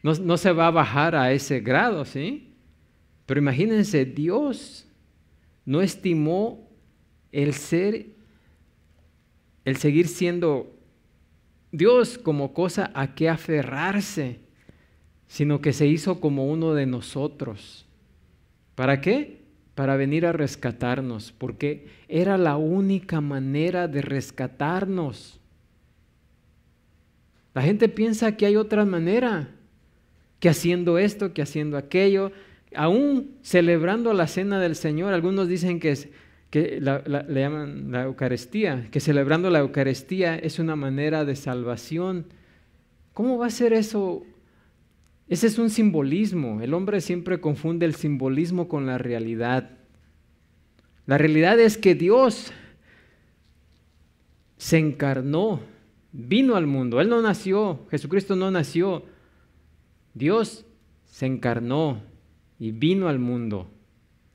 No se va a bajar a ese grado, ¿sí? Pero imagínense, Dios no estimó el seguir siendo Dios como cosa a que aferrarse, sino que se hizo como uno de nosotros. ¿Para qué? Para venir a rescatarnos, porque era la única manera de rescatarnos. La gente piensa que hay otra manera, que haciendo esto, que haciendo aquello. Aún celebrando la cena del Señor, algunos dicen que le llaman la Eucaristía, que celebrando la Eucaristía es una manera de salvación. ¿Cómo va a ser eso? Ese es un simbolismo. El hombre siempre confunde el simbolismo con la realidad. La realidad es que Dios se encarnó, vino al mundo. Él no nació, Jesucristo no nació. Dios se encarnó y vino al mundo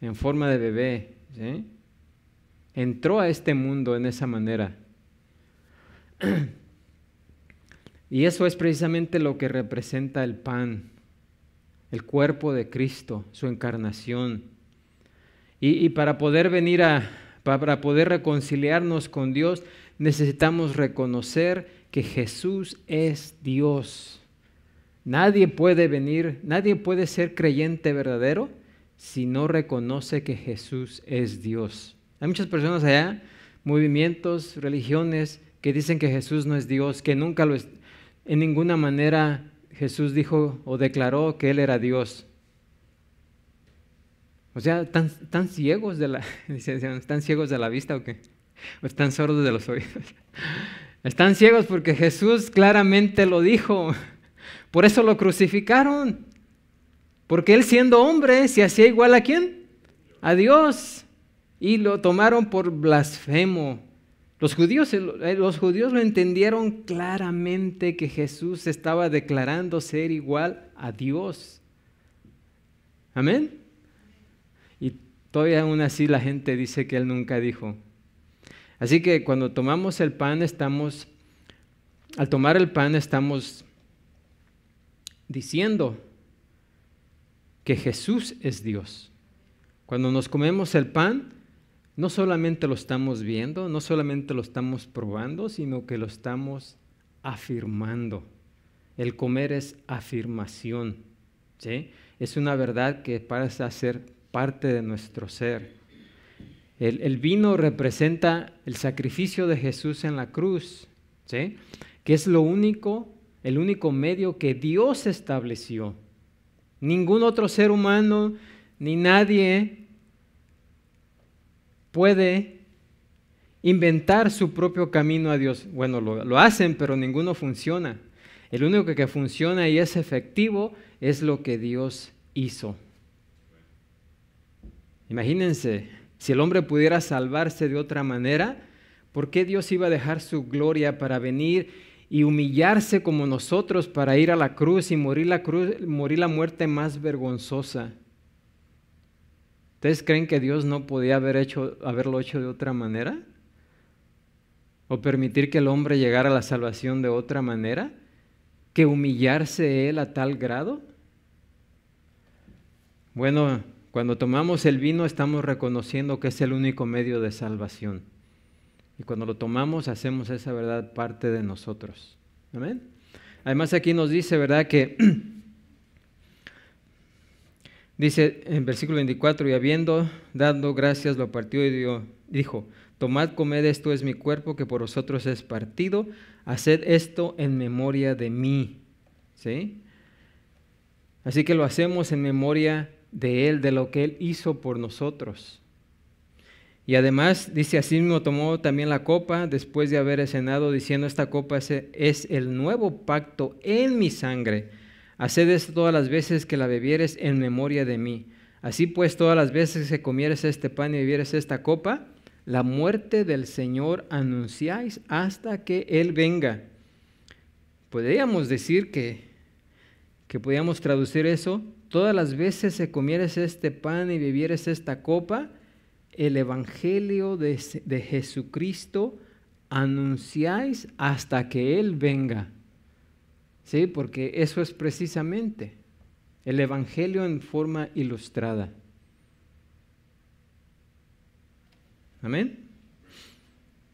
en forma de bebé, ¿sí? Entró a este mundo en esa manera. Y eso es precisamente lo que representa el pan, el cuerpo de Cristo, su encarnación. Y para poder para poder reconciliarnos con Dios, necesitamos reconocer que Jesús es Dios. Nadie puede ser creyente verdadero si no reconoce que Jesús es Dios. Hay muchas personas allá, movimientos, religiones, que dicen que Jesús no es Dios, que nunca lo es. En ninguna manera Jesús dijo o declaró que Él era Dios. O sea, ¿están ciegos ¿están ciegos de la vista o qué? ¿O están sordos de los oídos? Están ciegos porque Jesús claramente lo dijo. Por eso lo crucificaron. Porque Él, siendo hombre, se hacía igual ¿a quién? A Dios. Y lo tomaron por blasfemo. Los judíos lo entendieron claramente, que Jesús estaba declarando ser igual a Dios. Amén. Y todavía aún así la gente dice que Él nunca dijo. Así que cuando tomamos el pan al tomar el pan estamos diciendo que Jesús es Dios. Cuando nos comemos el pan, no solamente lo estamos viendo, no solamente lo estamos probando, sino que lo estamos afirmando. El comer es afirmación, ¿sí? Es una verdad que pasa a ser parte de nuestro ser. El vino representa el sacrificio de Jesús en la cruz, ¿sí? Que es el único medio que Dios estableció. Ningún otro ser humano ni nadie puede inventar su propio camino a Dios. Bueno, lo hacen, pero ninguno funciona. El único que funciona y es efectivo es lo que Dios hizo. Imagínense, si el hombre pudiera salvarse de otra manera, ¿por qué Dios iba a dejar su gloria para venir y humillarse como nosotros para ir a la cruz y morir la muerte más vergonzosa? ¿Ustedes creen que Dios no podía haberlo hecho de otra manera? ¿O permitir que el hombre llegara a la salvación de otra manera? ¿Que humillarse Él a tal grado? Bueno, cuando tomamos el vino estamos reconociendo que es el único medio de salvación. Y cuando lo tomamos hacemos esa verdad parte de nosotros. ¿Amén? Además aquí nos dice, ¿verdad? Que dice en versículo 24, y habiendo dado gracias lo partió y dijo, tomad, comed, esto es mi cuerpo que por vosotros es partido, haced esto en memoria de mí. ¿Sí? Así que lo hacemos en memoria de Él, de lo que Él hizo por nosotros. Y además dice, asimismo tomó también la copa después de haber cenado, diciendo, esta copa es el nuevo pacto en mi sangre. Haced esto todas las veces que la bebieres en memoria de mí. Así pues, todas las veces que comieres este pan y bebieres esta copa, la muerte del Señor anunciáis hasta que Él venga. Podríamos decir que podríamos traducir eso, todas las veces que comieres este pan y bebieres esta copa, el evangelio de Jesucristo anunciáis hasta que Él venga. ¿Sí? Porque eso es precisamente el evangelio en forma ilustrada. Amén.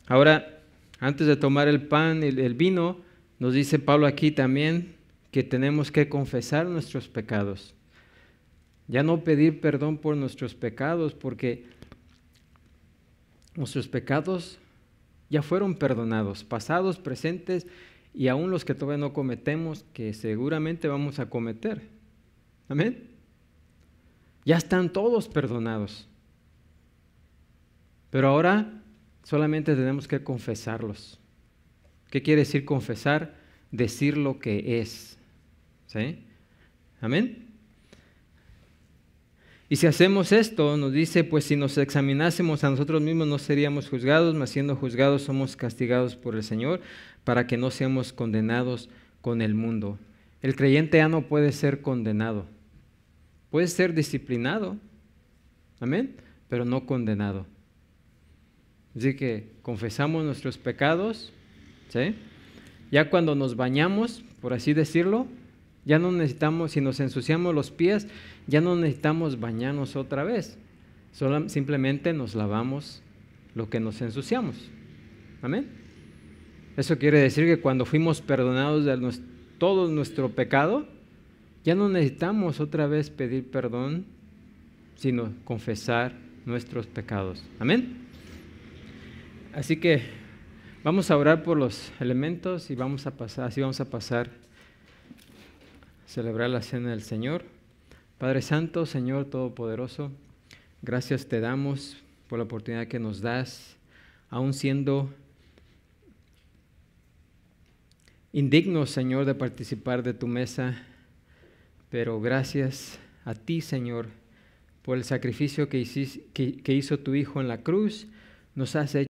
Ahora, antes de tomar el pan y el vino, nos dice Pablo aquí también que tenemos que confesar nuestros pecados. Ya no pedir perdón por nuestros pecados, porque nuestros pecados ya fueron perdonados, pasados, presentes y aún los que todavía no cometemos, que seguramente vamos a cometer. Amén. Ya están todos perdonados. Pero ahora solamente tenemos que confesarlos. ¿Qué quiere decir confesar? Decir lo que es. ¿Sí? Amén. Y si hacemos esto, nos dice, pues si nos examinásemos a nosotros mismos no seríamos juzgados, mas siendo juzgados somos castigados por el Señor para que no seamos condenados con el mundo. El creyente ya no puede ser condenado. Puede ser disciplinado, amén, pero no condenado. Así que confesamos nuestros pecados, ¿sí? Ya cuando nos bañamos, por así decirlo, ya no necesitamos, si nos ensuciamos los pies, ya no necesitamos bañarnos otra vez. Simplemente nos lavamos lo que nos ensuciamos. Amén. Eso quiere decir que cuando fuimos perdonados de todo nuestro pecado, ya no necesitamos otra vez pedir perdón, sino confesar nuestros pecados. Amén. Así que vamos a orar por los elementos y así vamos a pasar celebrar la cena del Señor. Padre Santo, Señor Todopoderoso, gracias te damos por la oportunidad que nos das, aun siendo indignos, Señor, de participar de tu mesa, pero gracias a ti, Señor, por el sacrificio que hizo tu Hijo en la cruz, nos has hecho